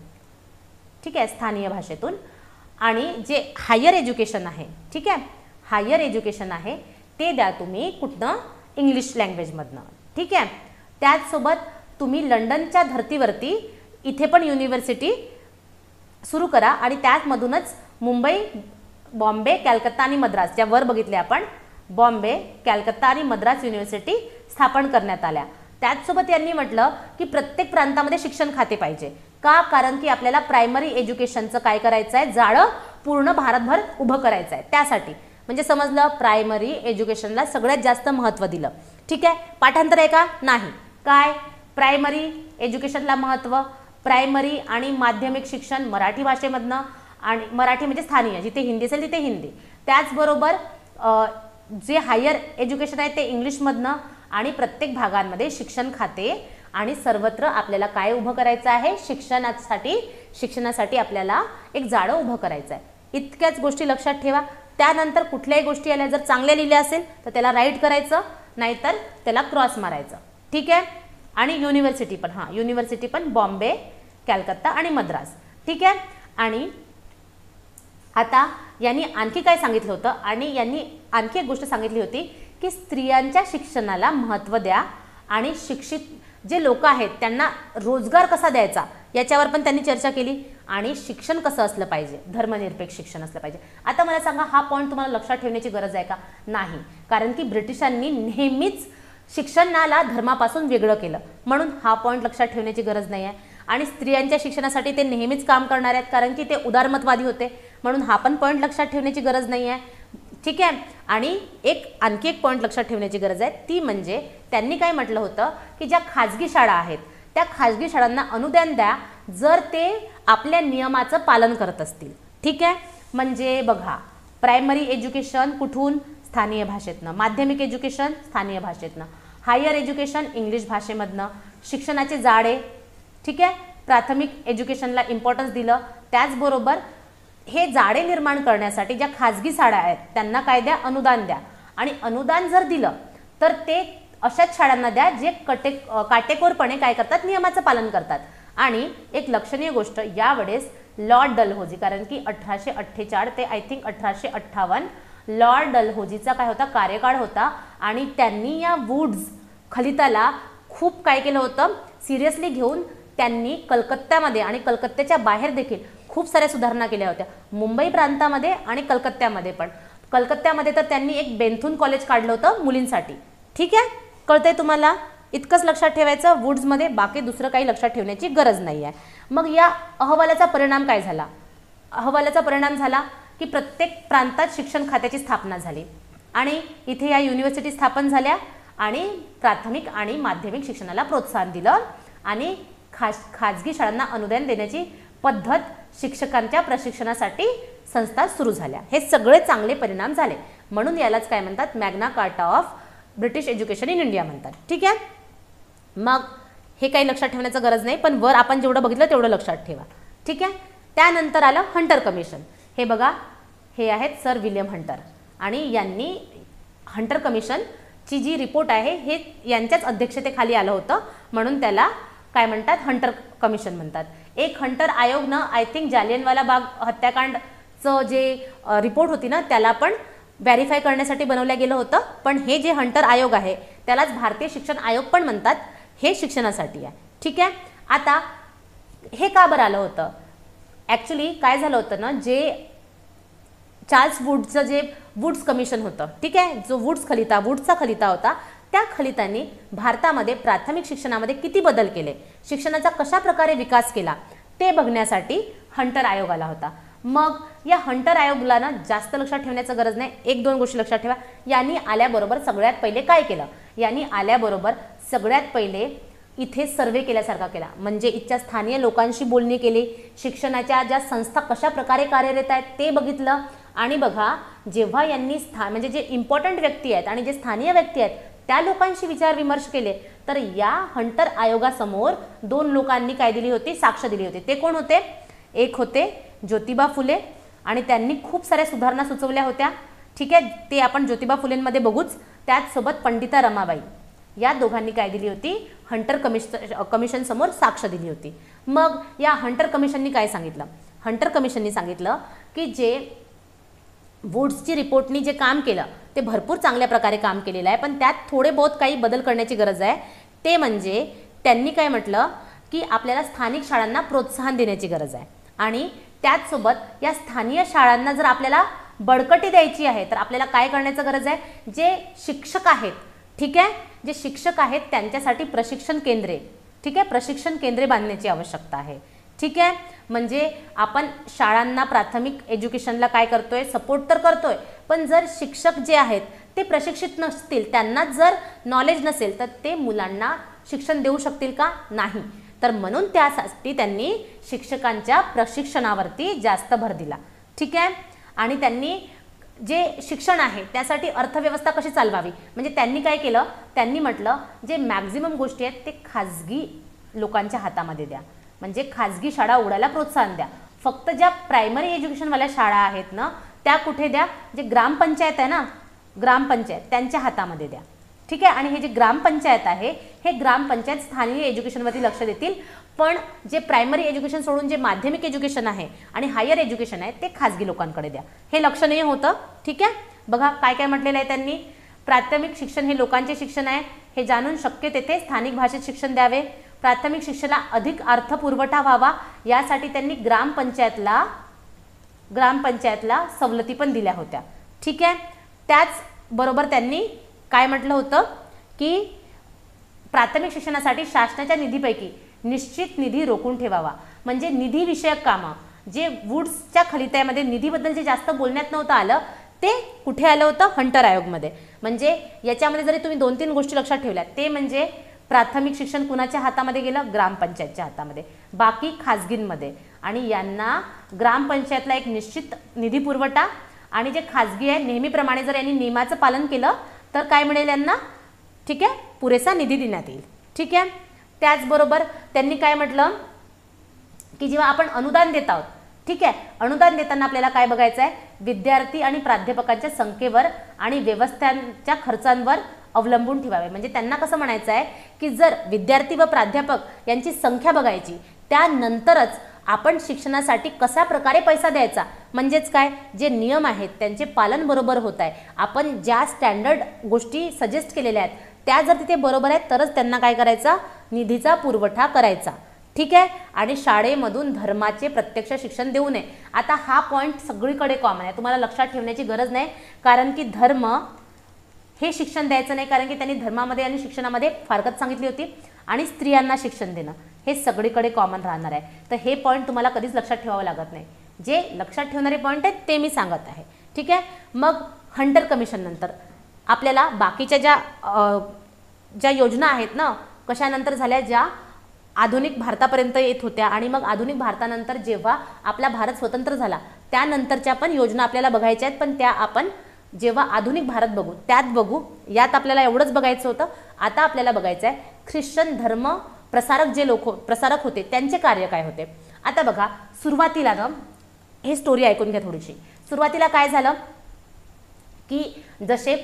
ठीक आहे, स्थानीय भाषेतून. आणि जे हायर एज्युकेशन आहे, ठीक आहे, हायर एज्युकेशन आहे ते द्या तुम्ही कुठनं, इंग्लिश लँग्वेजमधनं. ठीक आहे. त्याचसोबत तुम्ही लंडनच्या धर्तीवरती इथे पण युनिव्हर्सिटी सुरू करा आणि त्यामधूनच मुंबई, बॉम्बे, कॅलकत्ता आणि मद्रास, ज्या वर बघितले आपण, बॉम्बे, कॅलकत्ता आणि मद्रास युनिव्हर्सिटी स्थापन करण्यात आल्या. त्याचसोबत यांनी म्हटलं की प्रत्येक प्रांतामध्ये शिक्षण खाते पाहिजे. का, कारण की आपल्याला प्रायमरी एज्युकेशनचं काय करायचं आहे, जाळं पूर्ण भारतभर उभं करायचं आहे. त्यासाठी म्हणजे समजलं, प्रायमरी एज्युकेशनला सगळ्यात जास्त महत्त्व दिलं. ठीक आहे. पाठांतर आहे का, नाही. काय, प्रायमरी एज्युकेशनला महत्त्व, प्रायमरी आणि माध्यमिक शिक्षण मराठी भाषेमधनं, आणि मराठी म्हणजे स्थानीय, जिथे हिंदी असेल तिथे हिंदी. त्याचबरोबर जे हायर एज्युकेशन आहे ते इंग्लिशमधनं, आणि प्रत्येक भागांमध्ये शिक्षण खाते आणि सर्वत्र आपल्याला काय उभं करायचं आहे, शिक्षणासाठी आपल्याला एक जाळं उभं करायचं आहे. इतक्याच गोष्टी लक्षात ठेवा. त्यानंतर कुठल्याही गोष्टी आल्या जर चांगल्या लिहिल्या असेल तर त्याला राईट करायचं, नाहीतर त्याला क्रॉस मारायचं. ठीक आहे. आणि युनिव्हर्सिटी पण, हां युनिव्हर्सिटी पण बॉम्बे, कॅलकत्ता आणि मद्रास. ठीक आहे. आणि आता यांनी आणखी काय सांगितलं होतं, आणि यांनी आणखी एक गोष्ट सांगितली होती की स्त्रियांच्या शिक्षणाला महत्त्व द्या आणि शिक्षित जे लोक आहेत त्यांना रोजगार कसा द्यायचा याच्यावर पण त्यांनी चर्चा केली, आणि शिक्षण कसं असलं पाहिजे, धर्मनिरपेक्ष शिक्षण असलं पाहिजे. आता मला सांगा, हा पॉईंट तुम्हाला लक्षात ठेवण्याची गरज आहे का, नाही, कारण की ब्रिटिशांनी नेहमीच शिक्षणाला धर्मापासून वेगळं केलं, म्हणून हा पॉईंट लक्षात ठेवण्याची गरज नाही आहे. आणि स्त्रियांच्या शिक्षणासाठी ते नेहमीच काम करणार आहेत, कारण की ते उदारमतवादी होते, म्हणून हा पण पॉईंट लक्षात ठेवण्याची गरज नाही आहे. ठीक आहे. आणि आणखी एक पॉईंट लक्षात ठेवण्याची गरज आहे, ती म्हणजे त्यांनी काय म्हटलं होतं की ज्या खाजगी शाळा आहेत त्या खाजगी शाळांना अनुदान द्या जर ते आपल्या नियमाचं पालन करत असतील. ठीक आहे. म्हणजे बघा, प्रायमरी एज्युकेशन कुठून, स्थानीय भाषेतनं, माध्यमिक एज्युकेशन स्थानीय भाषेतनं, हायर एज्युकेशन इंग्लिश भाषेमधनं, शिक्षणाचे जाळे. ठीक आहे. प्राथमिक एज्युकेशनला इम्पॉर्टन्स दिलं. त्याचबरोबर हे जाळे निर्माण करण्यासाठी ज्या खाजगी शाळा आहेत त्यांना काय द्या, अनुदान द्या. आणि अनुदान जर दिलं तर ते अशाच शाळांना द्या जे काटेकोरपणे काय करतात, नियमाचं पालन करतात. आणि एक लक्षणीय गोष्ट, यावेळेस लॉर्ड डलहौजी, कारण की 1848 ते आय थिंक 1858 लॉर्ड डलहौजीचा काय होता, कार्यकाळ होता, आणि त्यांनी या वुड्स खलिताला खूप काय केलं होतं, सिरियसली घेऊन त्यांनी कलकत्त्यामध्ये आणि कलकत्त्याच्या बाहेर देखील खूप साऱ्या सुधारणा केल्या होत्या, मुंबई प्रांतामध्ये आणि कलकत्त्यामध्ये पण. कलकत्त्यामध्ये तर त्यांनी एक बेंथून कॉलेज काढलं होतं मुलींसाठी. ठीक आहे. कळतंय तुम्हाला, इतकंच लक्षात ठेवायचं वुड्समध्ये, बाकी दुसरं काही लक्षात ठेवण्याची गरज नाही आहे. मग या अहवालाचा परिणाम काय झाला, अहवालाचा परिणाम झाला की प्रत्येक प्रांतात शिक्षण खात्याची स्थापना झाली, आणि इथे या युनिव्हर्सिटी स्थापन झाल्या, आणि प्राथमिक आणि माध्यमिक शिक्षणाला प्रोत्साहन दिलं, आणि खाजगी शाळांना अनुदान देण्याची पद्धत, शिक्षकांच्या प्रशिक्षणासाठी संस्था सुरू झाल्या. हे सगळे चांगले परिणाम झाले, म्हणून यालाच काय म्हणतात, Magna Carta of British education in India म्हणतात. ठीक आहे. मग हे काही लक्षात ठेवण्याचं गरज नाही, पण वर आपण जेवढं बघितलं तेवढं लक्षात ठेवा. ठीक आहे. त्यानंतर आलं हंटर कमिशन. हे बघा, हे आहेत सर विल्यम हंटर, आणि यांनी हंटर कमिशन ची जी रिपोर्ट आहे हे यांच्याच अध्यक्षतेखाली आलं होतं, म्हणून त्याला काय म्हणतात, हंटर कमिशन म्हणतात. एक Hunter आयोगनं I think Jallianwala Bagh हत्याकांडचं जे रिपोर्ट होती ना त्याला पण व्हेरीफाय करण्यासाठी बनवलं गेलं होतं. पण हे जे हंटर आयोग आहे त्यालाच भारतीय शिक्षण आयोग पण म्हणतात. हे शिक्षणासाठी आहे. ठीक आहे. आता हे का बरं आलं होतं, ॲक्च्युली काय झालं होतं ना, जे चार्ल्स वुड्सचं जे वुड्स कमिशन होतं, ठीक आहे, जो वुड्सचा खलिता होता, त्या खलितांनी भारतामध्ये प्राथमिक शिक्षणामध्ये किती बदल केले, शिक्षणाचा कशा प्रकारे विकास केला ते बघण्यासाठी हंटर आयोग आला होता. मग या हंटर आयोगाला ना जास्त लक्षात ठेवण्याचं गरज नाही, एक दोन गोष्टी लक्षात ठेवा. यांनी आल्याबरोबर सगळ्यात पहिले काय केलं, यांनी आल्याबरोबर सगळ्यात पहिले इथे सर्वे केल्यासारखा केला, म्हणजे इथच्या स्थानिय लोकांशी बोलणी केली, शिक्षणाच्या ज्या संस्था कशा प्रकारे कार्यरत आहेत ते बघितलं. आणि बघा, जेव्हा यांनी म्हणजे जे इम्पॉर्टंट व्यक्ती आहेत आणि जे स्थानिय व्यक्ती आहेत त्या लोकांशी विचारविमर्श केले, तर या हंटर आयोगासमोर दोन लोकांनी काय दिली होती, साक्ष दिली होती. ते कोण होते, एक होते ज्योतिबा फुले आणि त्यांनी खूप साऱ्या सुधारणा सुचवल्या होत्या. ठीक आहे, ते आपण ज्योतिबा फुलेंमध्ये बघूच. त्याचसोबत पंडिता रमाबाई, या दोघांनी काय दिली होती, हंटर कमिशन समोर साक्ष दिली होती. मग या हंटर कमिशननी काय सांगितलं, हंटर कमिशननी सांगितलं की जे वुड्सची रिपोर्टनी जे काम केलं ते भरपूर चांगल्या प्रकारे काम केलेलं आहे, पण त्यात थोडे बहुत काही बदल करण्याची गरज आहे. ते म्हणजे त्यांनी काय म्हटलं की आपल्याला स्थानिक शाळांना प्रोत्साहन देण्याची गरज आहे आणि त्याचसोबत या स्थानिय शाळांना जर आपल्याला बळकटी द्यायची आहे तर आपल्याला काय करण्याची गरज आहे, जे शिक्षक आहेत, ठीक आहे, जे शिक्षक आहेत त्यांच्यासाठी प्रशिक्षण केंद्रे, ठीक आहे, प्रशिक्षण केंद्रे बांधण्याची आवश्यकता आहे. ठीक आहे, म्हणजे आपण शाळांना प्राथमिक एज्युकेशनला काय करतोय, सपोर्ट तर करतोय, पण जर शिक्षक जे आहेत ते प्रशिक्षित नसतील, त्यांना जर नॉलेज नसेल तर ते मुलांना शिक्षण देऊ शकतील का, नाही. तर म्हणून त्यासाठी त्यांनी शिक्षकांच्या प्रशिक्षणावरती जास्त भर दिला. ठीक आहे, आणि त्यांनी जे शिक्षण आहे त्यासाठी अर्थव्यवस्था कशी चालवावी, म्हणजे त्यांनी काय केलं, त्यांनी म्हटलं जे मॅक्झिमम गोष्टी आहेत ते खाजगी लोकांच्या हातामध्ये द्या, म्हणजे खाजगी शाळा उघडायला प्रोत्साहन द्या. फक्त ज्या प्रायमरी एज्युकेशनवाल्या शाळा आहेत ना त्या कुठे द्या, जे ग्रामपंचायत आहे ना, ग्रामपंचायत त्यांच्या हातामध्ये द्या. ठीक आहे, आणि हे जे ग्रामपंचायत आहे हे ग्रामपंचायत स्थानिक एज्युकेशनवरती लक्ष देतील, पण जे प्रायमरी एज्युकेशन सोडून जे माध्यमिक एज्युकेशन आहे आणि हायर एज्युकेशन आहे ते खाजगी लोकांकडे द्या, हे लक्षणीय होतं. ठीक आहे, बघा काय काय म्हटलेलं आहे त्यांनी, प्राथमिक शिक्षण हे लोकांचे शिक्षण आहे, हे जाणून शक्य तेथे स्थानिक भाषेत शिक्षण द्यावे, प्राथमिक शिक्षणाला अधिक अर्थपुरवठा व्हावा यासाठी त्यांनी ग्रामपंचायतला सवलती पण दिल्या होत्या. ठीक आहे, त्याचबरोबर त्यांनी काय म्हटलं होतं की प्राथमिक शिक्षणासाठी शासनाच्या निधीपैकी निश्चित निधी रोखून ठेवावा, म्हणजे निधी विषयक कामं जे वुड्सच्या खलित्यामध्ये निधीबद्दल जे जास्त बोलण्यात नव्हतं आलं ते कुठे आलं होतं, हंटर आयोगमध्ये. म्हणजे याच्यामध्ये जरी तुम्ही दोन तीन गोष्टी लक्षात ठेवल्या, ते म्हणजे प्राथमिक शिक्षण कुणाच्या हातामध्ये गेलं, ग्रामपंचायतच्या हातामध्ये, बाकी खाजगींमध्ये, आणि यांना ग्रामपंचायतला एक निश्चित निधी पुरवठा, आणि जे खाजगी आहे नेहमीप्रमाणे जर यांनी नियमाचं पालन केलं तर काय मिळेल यांना, ठीक आहे, पुरेसा निधी देण्यात येईल. ठीक आहे, त्याचबरोबर त्यांनी काय म्हटलं की जेव्हा आपण अनुदान देत आहोत, ठीक आहे, अनुदान देताना आपल्याला काय बघायचं आहे, विद्यार्थी आणि प्राध्यापकांच्या संख्येवर आणि व्यवस्थांच्या खर्चांवर अवलंबून ठेवावे. म्हणजे त्यांना कसं म्हणायचं आहे की जर विद्यार्थी व प्राध्यापक यांची संख्या बघायची, त्यानंतरच आपण शिक्षणासाठी कशा प्रकारे पैसा द्यायचा, म्हणजेच काय, जे नियम आहेत त्यांचे पालन बरोबर होत आहे, आपण ज्या स्टँडर्ड गोष्टी सजेस्ट केलेल्या आहेत त्या जर तिथे बरोबर आहेत तरच त्यांना काय करायचा, निधीचा पुरवठा करायचा. ठीक आहे, आणि शाळेमधून धर्माचे प्रत्यक्ष शिक्षण देऊ नये. आता हा पॉईंट सगळीकडे कॉमन आहे, तुम्हाला लक्षात ठेवण्याची गरज नाही, कारण की धर्म हे शिक्षण द्यायचं नाही, कारण की त्यांनी धर्मामध्ये आणि शिक्षणामध्ये फारकत सांगितली होती, आणि स्त्रियांना शिक्षण देणं हे सगळीकडे कॉमन राहणार आहे. तर हे पॉईंट तुम्हाला कधीच लक्षात ठेवावं लागत नाही, जे लक्षात ठेवणारे पॉईंट आहेत ते मी सांगत आहे. ठीक आहे, मग हंटर कमिशन नंतर आपल्याला बाकीच्या ज्या योजना आहेत ना, कशानंतर झाल्या, ज्या आधुनिक भारतापर्यंत येत होत्या, आणि मग आधुनिक भारतानंतर जेव्हा आपला भारत स्वतंत्र झाला त्यानंतरच्या पण योजना आपल्याला बघायच्या आहेत, पण त्या आपण जेव्हा आधुनिक भारत बघू त्यात बघू. यात आपल्याला एवढंच बघायचं होतं. आता आपल्याला बघायचं आहे ख्रिश्चन धर्म प्रसारक होते त्यांचे कार्य काय होते. आता बघा, सुरुवातीला ना हे स्टोरी ऐकून घ्या थोडीशी. सुरुवातीला काय झालं की जसे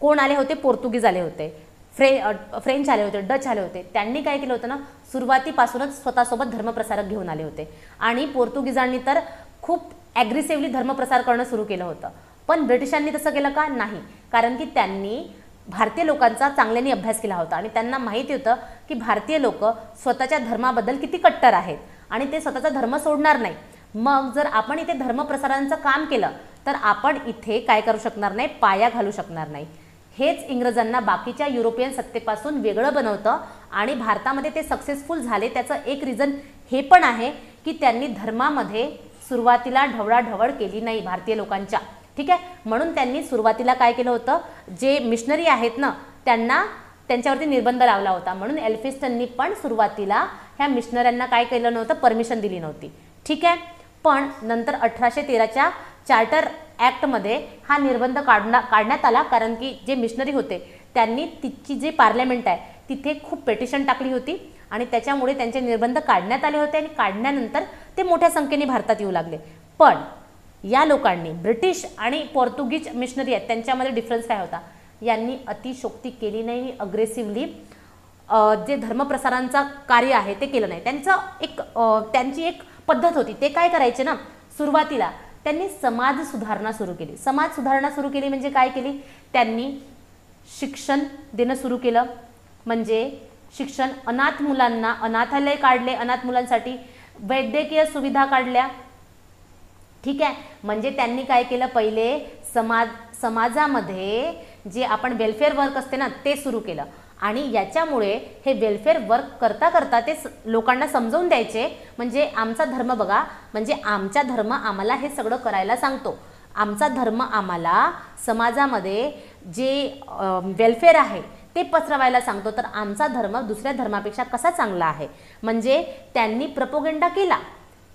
कोण आले होते? पोर्तुगीज आले होते, फ्रेंच आले होते, डच आले होते. त्यांनी काय केलं होतं ना, सुरुवातीपासूनच स्वतःसोबत धर्मप्रसारक घेऊन आले होते आणि पोर्तुगीजांनी तर खूप ॲग्रेसिव्हली धर्मप्रसार करणं सुरू केलं होतं. पण ब्रिटिशांनी तसं केलं का? नाही. कारण की त्यांनी भारतीय लोकांचा चांगल्याने अभ्यास केला होता आणि त्यांना माहिती होतं की भारतीय लोक स्वतःच्या धर्माबद्दल किती कट्टर आहेत आणि ते स्वतःचा धर्म सोडणार नाही. मग जर आपण इथे धर्मप्रसारांचं काम केलं तर आपण इथे काय करू शकणार नाही? पाया घालू शकणार नाही. हेच इंग्रजांना बाकीच्या युरोपियन सत्तेपासून वेगळं बनवतं आणि भारतामध्ये ते सक्सेसफुल झाले. त्याचं एक रिझन हे पण आहे की त्यांनी धर्मामध्ये सुरुवातीला ढवळाढवळ केली नाही भारतीय लोकांच्या. ठीक आहे, म्हणून त्यांनी सुरुवातीला काय केलं होतं, जे मिशनरी आहेत ना त्यांच्यावरती निर्बंध लावला होता. म्हणून एल्फिन्स्टननी पण सुरुवातीला ह्या मिशनऱ्यांना काय केलं नव्हतं? परमिशन दिली नव्हती. ठीक आहे, पण नंतर 1813च्या चार्टर ॲक्टमध्ये हा निर्बंध काढण्यात आला. कारण की जे मिशनरी होते त्यांनी तिची जे पार्लमेंट आहे तिथे खूप पेटिशन टाकली होती आणि त्याच्यामुळे त्यांचे निर्बंध काढण्यात आले होते आणि काढल्यानंतर ते मोठ्या संख्येने भारतात येऊ लागले. पण या लोकांनी, ब्रिटिश आणि पोर्तुगीज मिशनरी आहेत त्यांच्यामध्ये डिफरन्स काय होता? यांनी अतिशोक्ती केली नाही, अग्रेसिव्हली जे धर्मप्रसारांचा कार्य आहे ते केलं नाही. त्यांची एक पद्धत होती. ते काय करायचे ना, सुरुवातीला त्यांनी समाज सुधारणा सुरू केली. समाज सुधारणा सुरू केली म्हणजे काय केली? त्यांनी शिक्षण देणं सुरू केलं. म्हणजे शिक्षण, अनाथ मुलांना अनाथालय काढले, अनाथ मुलांसाठी वैद्यकीय सुविधा काढल्या. ठीक आहे, म्हणजे त्यांनी काय केलं? पहिले समाजामध्ये जे आपण वेलफेअर वर्क असते ना ते सुरू केलं आणि याच्यामुळे हे वेलफेअर वर्क करता करता ते लोकांना समजावून द्यायचे. म्हणजे आमचा धर्म बघा, म्हणजे आमचा धर्म आम्हाला हे सगळं करायला सांगतो. आमचा धर्म आम्हाला समाजामध्ये जे वेलफेअर आहे ते पसरवायला सांगतो. तर आमचा धर्म दुसऱ्या धर्मापेक्षा कसा चांगला आहे? म्हणजे त्यांनी प्रपोगंडा केला,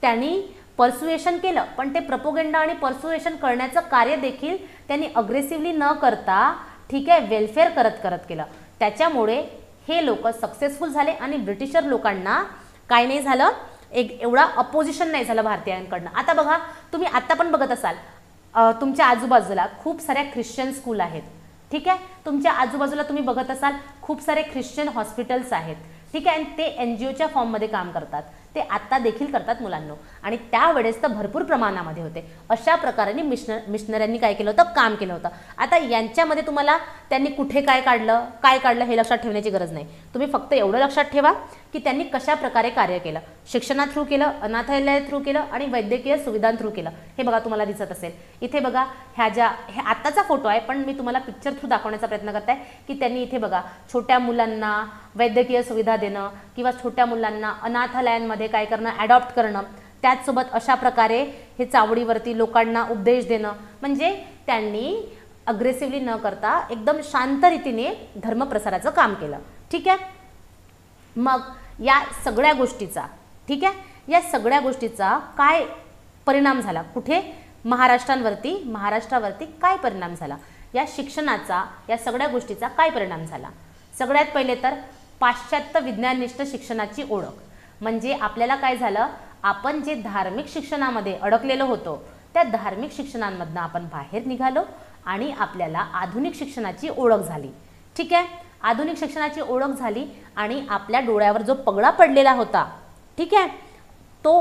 त्यांनी पर्सुएशन केलं. पण ते प्रपोगंडा आणि पर्सुएशन करण्याचं कार्य देखील त्यांनी अग्रेसिव्हली न करता, ठीक आहे, वेलफेअर करत केलं. त्याच्यामुळे हे लोक सक्सेसफुल झाले आणि ब्रिटिशर लोकांना काय नाही झालं, एवढा अपोजिशन नाही झालं भारतीयांकडनं. आता बघा, तुम्ही आता पण बघत असाल तुमच्या आजूबाजूला खूप साऱ्या ख्रिश्चन स्कूल आहेत. ठीक आहे, तुमच्या आजूबाजूला तुम्ही बघत असाल खूप सारे ख्रिश्चन हॉस्पिटल्स आहेत. ठीक आहे, आणि ते NGOच्या फॉर्ममध्ये काम करतात. ते आत्ता देखील करतात मुलांनो, आणि त्यावेळेस तर भरपूर प्रमाणामध्ये होते. अशा प्रकारे मिशनऱ्यांनी काय केलं होतं? काम केलं होतं. आता यांच्यामध्ये तुम्हाला त्यांनी कुठे काय काढलं हे लक्षात ठेवण्याची गरज नाही. तुम्ही फक्त एवढं लक्षात ठेवा की त्यांनी कशा प्रकारे कार्य केलं. शिक्षणा थ्रू केलं, अनाथालय थ्रू केलं आणि वैद्यकीय सुविधां थ्रू केलं. हे बघा तुम्हाला दिसत असेल. इथे बघा, हे आत्ताचा फोटो आहे पण मी तुम्हाला पिक्चर थ्रू दाखवण्याचा प्रयत्न करत आहे की त्यांनी इथे बघा छोट्या मुलांना वैद्यकीय सुविधा देणं किंवा छोट्या मुलांना अनाथालयांमध्ये काय करणं, ॲडॉप्ट करणं. त्याचसोबत अशा प्रकारे हे चावडीवरती लोकांना उपदेश देणं. म्हणजे त्यांनी अग्रेसिव्हली न करता एकदम शांत रीतीने धर्मप्रसाराचं काम केलं. ठीक आहे, मग या सगळ्या गोष्टीचा, ठीक आहे, या सगळ्या गोष्टीचा काय परिणाम झाला? कुठे? महाराष्ट्रावरती काय परिणाम झाला? या शिक्षणाचा, या सगळ्या गोष्टीचा काय परिणाम झाला? सगळ्यात पहिले तर पाश्चात्य विज्ञाननिष्ठ शिक्षणाची ओळख. म्हणजे आपल्याला काय झालं, आपण जे धार्मिक शिक्षणामध्ये अडकलेलो होतो त्या धार्मिक शिक्षणांमधनं आपण बाहेर निघालो आणि आपल्याला आधुनिक शिक्षणाची ओळख झाली. ठीक आहे, आधुनिक शिक्षणाची ओळख झाली आणि आपल्या डोळ्यावर जो पगडा पडलेला होता, ठीक आहे, तो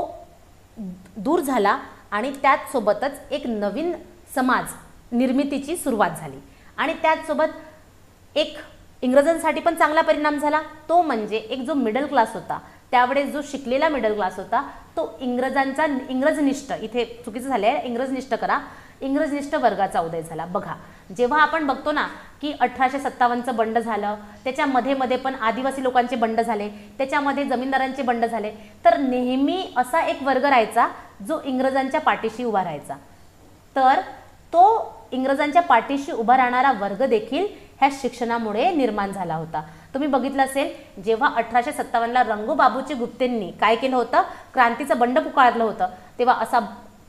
दूर झाला आणि त्याचसोबतच एक नवीन समाज निर्मितीची सुरुवात झाली. आणि त्याचसोबत एक इंग्रजांसाठी पण चांगला परिणाम झाला. तो म्हणजे एक जो मिडल क्लास होता, त्यावेळेस जो शिकलेला मिडल क्लास होता तो इंग्रजनिष्ठ, इथे चुकीचं झालं आहे, इंग्रजनिष्ठ करा, इंग्रजनिष्ठ वर्गाचा उदय झाला. बघा, जेव्हा आपण बघतो ना की 1857चं बंड झालं, त्याच्यामध्ये पण आदिवासी लोकांचे बंड झाले, त्याच्यामध्ये जमीनदारांचे बंड झाले, तर नेहमी असा एक वर्ग राहायचा जो इंग्रजांच्या पाठीशी उभा राहायचा. तर तो इंग्रजांच्या पाठीशी उभा राहणारा वर्ग देखील ह्या शिक्षणामुळे निर्माण झाला होता. तुम्ही बघितलं असेल, जेव्हा 1857ला रंगू बाबूजी गुप्तेंनी काय केलं होतं, क्रांतीचं बंड पुकारलं होतं, तेव्हा असा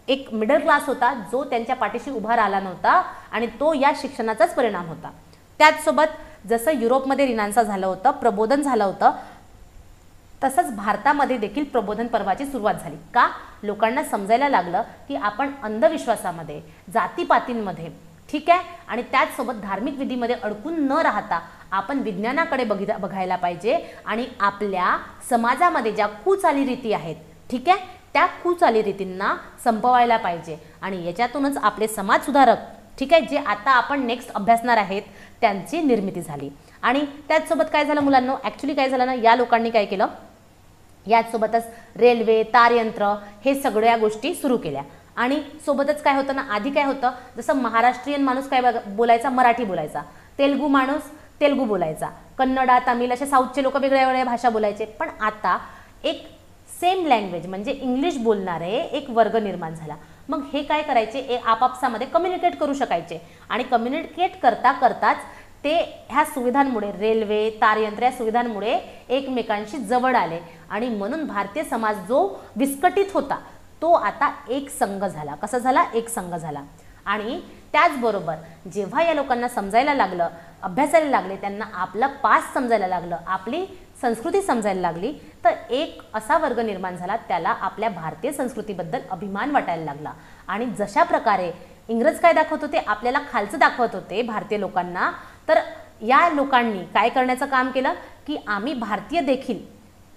एक मिडल क्लास होता जो त्यांच्या पाठीशी उभा राहिला नव्हता आणि तो या शिक्षणाचाच परिणाम होता. त्याचसोबत जसं युरोपमध्ये रिनान्सा झालं होतं, प्रबोधन झालं होतं, तसंच भारतामध्ये देखील प्रबोधन पर्वाची सुरुवात झाली. का? लोकांना समजायला लागलं की आपण अंधविश्वासामध्ये, जातीपातींमध्ये, ठीक आहे. आणि त्याचसोबत धार्मिक विधीमध्ये अडकून न राहता आपण विज्ञानाकडे बघायला पाहिजे आणि आपल्या समाजामध्ये ज्या कुचालीरीती आहेत, ठीक आहे, त्या कुचालीरीतींना संपवायला पाहिजे. आणि याच्यातूनच आपले समाज सुधारक, ठीक आहे, जे आता आपण नेक्स्ट अभ्यासणार आहेत, त्यांची निर्मिती झाली. आणि त्याचसोबत काय झालं मुलांना, ॲक्च्युली काय झालं ना, या लोकांनी काय केलं, याचसोबतच रेल्वे, तारयंत्र हे सगळ्या गोष्टी सुरू केल्या. आणि सोबतच काय होतं ना, आधी काय होतं, जसं महाराष्ट्रीयन माणूस काय बोलायचा, मराठी बोलायचा, तेलुगू माणूस तेलुगू बोलायचा, कन्नडा, तमिळ असे साऊथचे लोक वेगळ्या वेगळ्या भाषा बोलायचे. पण आता एक सेम लँग्वेज म्हणजे इंग्लिश बोलणारे एक वर्ग निर्माण झाला. मग हे काय करायचे, आपापसामध्ये कम्युनिकेट करू शकायचे. आणि कम्युनिकेट करता करताच ते ह्या सुविधांमुळे, रेल्वे, तारयंत्र या सुविधांमुळे एकमेकांशी जवळ आले. आणि म्हणून भारतीय समाज जो विस्कटित होता तो आता एक संघ झाला. कसा झाला, एक संघ झाला. आणि त्याचबरोबर जेव्हा या लोकांना समजायला लागलं, अभ्यासायला लागले, त्यांना आपलं पास्ट समजायला लागलं, आपली संस्कृती समजायला लागली, तर एक असा वर्ग निर्माण झाला, त्याला आपल्या भारतीय संस्कृतीबद्दल अभिमान वाटायला लागला. आणि जशा प्रकारे इंग्रज काय दाखवत होते, आपल्याला खालचं दाखवत होते भारतीय लोकांना, तर या लोकांनी काय करण्याचं काम केलं की आम्ही भारतीय देखील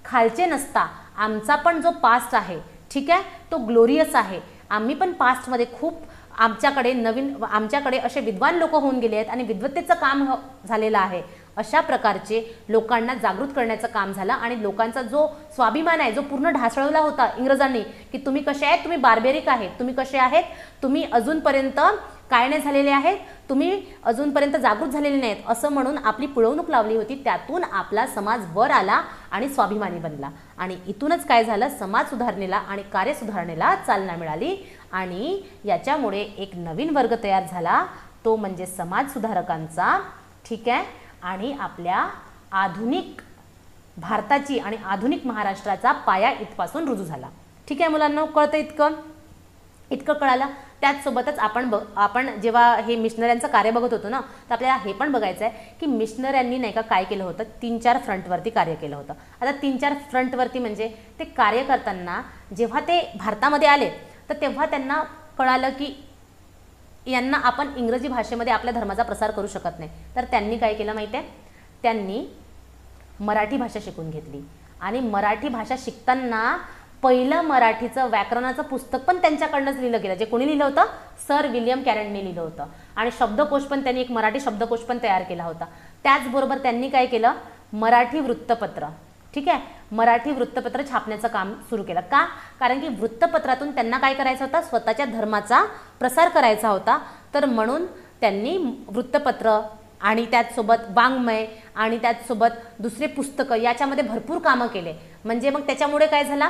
खालचे नसता, आमचा पण जो पास्ट आहे, ठीक आहे, तो ग्लोरियस आहे. आम्ही पण पास्टमध्ये खूप आमच्याकडे असे विद्वान लोक होऊन गेले आहेत आणि विद्वत्तेचं काम झालेलं आहे. अशा प्रकारचे लोकांना जागृत करण्याचं काम झालं. आणि लोकांचा जो स्वाभिमान आहे, जो पूर्ण ढासळवला होता इंग्रजांनी, की तुम्ही कसे आहेत, तुम्ही बार्बेरिक आहेत, तुम्ही कसे आहेत, तुम्ही अजूनपर्यंत काय नाही झालेले आहेत, तुम्ही अजूनपर्यंत जागृत झालेले नाहीत, असं म्हणून आपली पिळवणूक लावली होती. त्यातून आपला समाज वर आला आणि स्वाभिमानी बनला. आणि इथूनच काय झालं, समाज सुधारणेला आणि कार्यसुधारणेला चालना मिळाली. आणि याच्यामुळे एक नवीन वर्ग तयार झाला, तो म्हणजे समाज सुधारकांचा, ठीक आहे. आणि आपल्या आधुनिक भारताची आणि आधुनिक महाराष्ट्राचा पाया इथपासून रुजू झाला. ठीक आहे मुलांना, कळतं इतकं कळालं. त्याचसोबतच आपण जेव्हा हे मिशनऱ्यांचं कार्य बघत होतो ना, तर आपल्याला हे पण बघायचं आहे की मिशनऱ्यांनी नाही का काय केलं होतं, 3-4 फ्रंटवरती कार्य केलं होतं. आता 3-4 फ्रंटवरती म्हणजे ते कार्य करताना जेव्हा ते भारतामध्ये आले, तर तेव्हा त्यांना कळालं की यांना आपण इंग्रजी भाषेमध्ये आपल्या धर्माचा प्रसार करू शकत नाही. तर त्यांनी काय केलं माहिती आहे, त्यांनी मराठी भाषा शिकून घेतली. आणि मराठी भाषा शिकताना पहिलं मराठीचं व्याकरणाचं पुस्तक पण त्यांच्याकडनंच लिहिलं गेलं. जे कोणी लिहिलं होतं, सर विल्यम कॅरनने लिहिलं होतं. आणि शब्दकोश पण त्यांनी एक मराठी शब्दकोश पण तयार केला होता. त्याचबरोबर त्यांनी काय केलं, मराठी वृत्तपत्र, ठीक आहे, मराठी वृत्तपत्र छापण्याचं काम सुरू केलं. का, कारण की वृत्तपत्रातून त्यांना काय करायचं होतं, स्वतःच्या धर्माचा प्रसार करायचा होता. तर म्हणून त्यांनी वृत्तपत्र आणि त्याचसोबत वाङ्मय आणि त्याचसोबत दुसरे पुस्तकं याच्यामध्ये भरपूर कामं केले. म्हणजे मग त्याच्यामुळे काय झाला,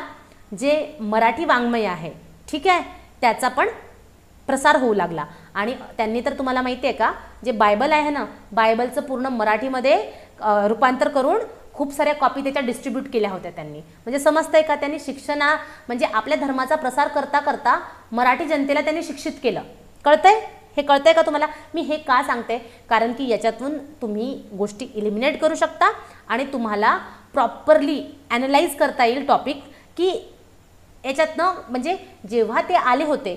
जे मराठी वाङ्मय आहे, ठीक आहे, त्याचा पण प्रसार होऊ लागला. आणि त्यांनी तर तुम्हाला माहिती आहे का, जे बायबल आहे ना, बायबलचं पूर्ण मराठीमध्ये रूपांतर करून खूप साऱ्या कॉपी त्याच्या डिस्ट्रीब्यूट केल्या होत्या त्यांनी. म्हणजे समजतंय का, त्यांनी म्हणजे आपल्या धर्माचा प्रसार करता करता मराठी जनतेला त्यांनी शिक्षित केलं. कळतंय, हे कळतंय का तुम्हाला? मी हे का सांगते, कारण की याच्यातून तुम्ही गोष्टी इलिमिनेट करू शकता आणि तुम्हाला प्रॉपरली ॲनालाइज करता येईल टॉपिक, की याच्यातनं म्हणजे जेव्हा ते आले होते,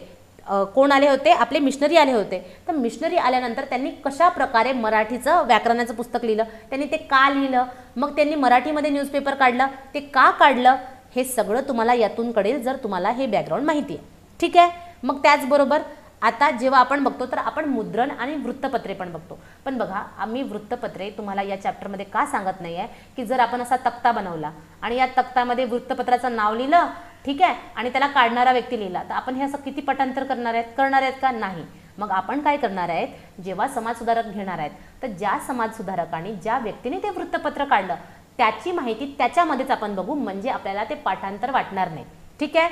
कोण आले होते, आपले मिशनरी आले होते. तर मिशनरी आल्यानंतर त्यांनी कशा प्रकारे मराठीचं व्याकरणाचं पुस्तक लिहिलं, त्यांनी ते का लिहिलं, मग त्यांनी मराठीमध्ये न्यूजपेपर काढलं, ते का काढलं, हे सगळं तुम्हाला यातून कळेल जर तुम्हाला हे बॅकग्राऊंड माहिती आहे. ठीक आहे. मग त्याचबरोबर आता जेव्हा आपण बघतो तर आपण मुद्रण आणि वृत्तपत्रे पण बघतो. पण बघा, आम्ही वृत्तपत्रे तुम्हाला या चॅप्टरमध्ये का सांगत नाही आहे, की जर आपण असा तक्ता बनवला आणि या तक्त्यामध्ये वृत्तपत्राचं नाव लिहिलं, ठीक आहे, आणि त्याला काढणारा व्यक्ती लिहिला, तर आपण हे असं किती पटांतर करणार आहेत का? नाही. मग आपण काय करणार आहेत, जेव्हा समाजसुधारक घेणार आहेत, तर ज्या समाजसुधारकांनी ज्या व्यक्तीने ते वृत्तपत्र काढलं त्याची माहिती त्याच्यामध्येच आपण बघू, म्हणजे आपल्याला ते पाठांतर वाटणार नाही. ठीक आहे.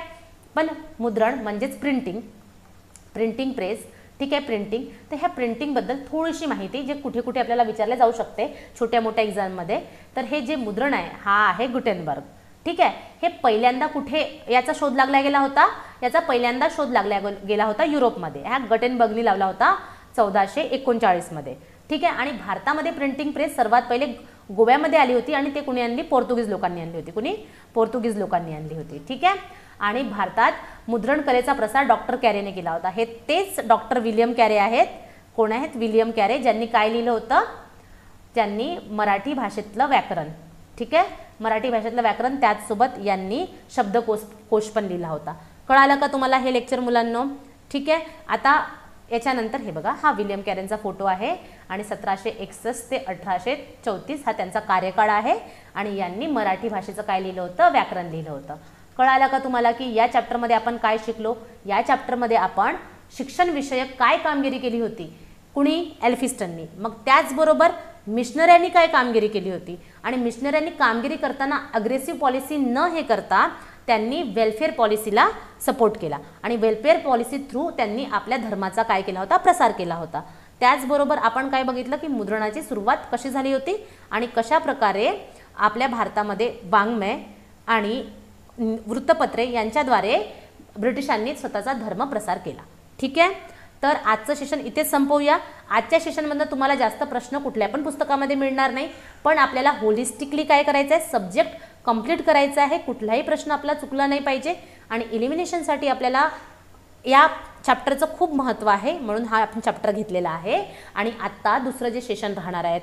पण मुद्रण म्हणजेच प्रिंटिंग प्रेस, ठीक आहे, प्रिंटिंग. तर ह्या प्रिंटिंगबद्दल थोडीशी माहिती जे कुठे कुठे आपल्याला विचारले जाऊ शकते छोट्या मोठ्या एक्झाममध्ये. तर हे जे मुद्रण आहे, हा आहे गुटेनबर्ग. ठीक आहे. हे पहिल्यांदा कुठे याचा शोध लागला गेला होता, याचा पहिल्यांदा शोध लागला गेला होता युरोपमध्ये. ह्या गुटेनबर्गनी लावला होता 1439 मध्ये. ठीक आहे. आणि भारतामध्ये प्रिंटिंग प्रेस सर्वात पहिले गोव्यामध्ये आली होती आणि ते कुणी आणली, पोर्तुगीज लोकांनी आणली होती. पोर्तुगीज लोकांनी आणली होती. ठीक आहे. आणि भारतात मुद्रण कलेचा प्रसार डॉक्टर कॅरेने केला होता. हे तेच डॉक्टर विल्यम कॅरे आहेत. कोण आहेत? विलियम कॅरे, ज्यांनी काय लिहिलं होतं? त्यांनी मराठी भाषेतलं व्याकरण, ठीक आहे, मराठी भाषेतलं व्याकरण, त्याचसोबत यांनी शब्दकोश पण लिहिला होता. कळालं का तुम्हाला हे लेक्चर मुलांनो? ठीक आहे. आता याच्यानंतर हे बघा, हा विलियम कॅरेंचा फोटो आहे आणि 1761 ते 1834 हा त्यांचा कार्यकाळ आहे आणि यांनी मराठी भाषेचं काय लिहिलं होतं? व्याकरण लिहिलं होतं. कळालं का तुम्हाला की या चॅप्टरमध्ये आपण काय शिकलो? या चॅप्टरमध्ये आपण शिक्षण विषयक काय कामगिरी केली होती? कुणी? एल्फिस्टननी. मग त्याचबरोबर मिशनऱ्यांनी काय कामगिरी केली होती? आणि मिशनऱ्यांनी कामगिरी करताना अग्रेसिव्ह पॉलिसी न हे करता त्यांनी वेलफेअर पॉलिसीला सपोर्ट केला आणि वेलफेअर पॉलिसी थ्रू त्यांनी आपल्या धर्माचा काय केला होता? प्रसार केला होता. त्याचबरोबर आपण काय बघितलं की मुद्रणाची सुरुवात कशी झाली होती आणि कशा प्रकारे आपल्या भारतामध्ये वाङ्मय आणि वृत्तपत्रे यांच्याद्वारे ब्रिटिशांनी स्वतःचा धर्म प्रसार केला. ठीक आहे. तर आजचं सेशन इथेच संपवूया. आजच्या सेशनमधनं तुम्हाला जास्त प्रश्न कुठल्या पण पुस्तकामध्ये मिळणार नाही, पण आपल्याला होलिस्टिकली काय करायचं आहे? सब्जेक्ट कंप्लीट करायचा आहे. कुठलाही प्रश्न आपला चुकला नाही पाहिजे आणि एलिमिनेशनसाठी आपल्याला या चॅप्टरचं खूप महत्त्व आहे, म्हणून हा आपण चॅप्टर घेतलेला आहे. आणि आत्ता दुसरं जे सेशन राहणार आहे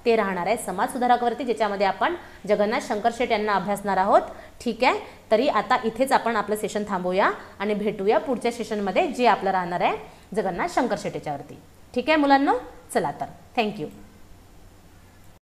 ते राहणार आहे समाज सुधारकावरती, ज्याच्यामध्ये आपण जगन्नाथ शंकर शेट यांना अभ्यासणार आहोत. ठीक आहे. तरी आता इथेच आपण आपलं सेशन थांबवूया आणि भेटूया पुढच्या सेशनमध्ये, जे आपलं राहणार आहे जगन्नाथ शंकर शेट याच्यावरती. ठीक आहे मुलांनो, चला तर थँक्यू.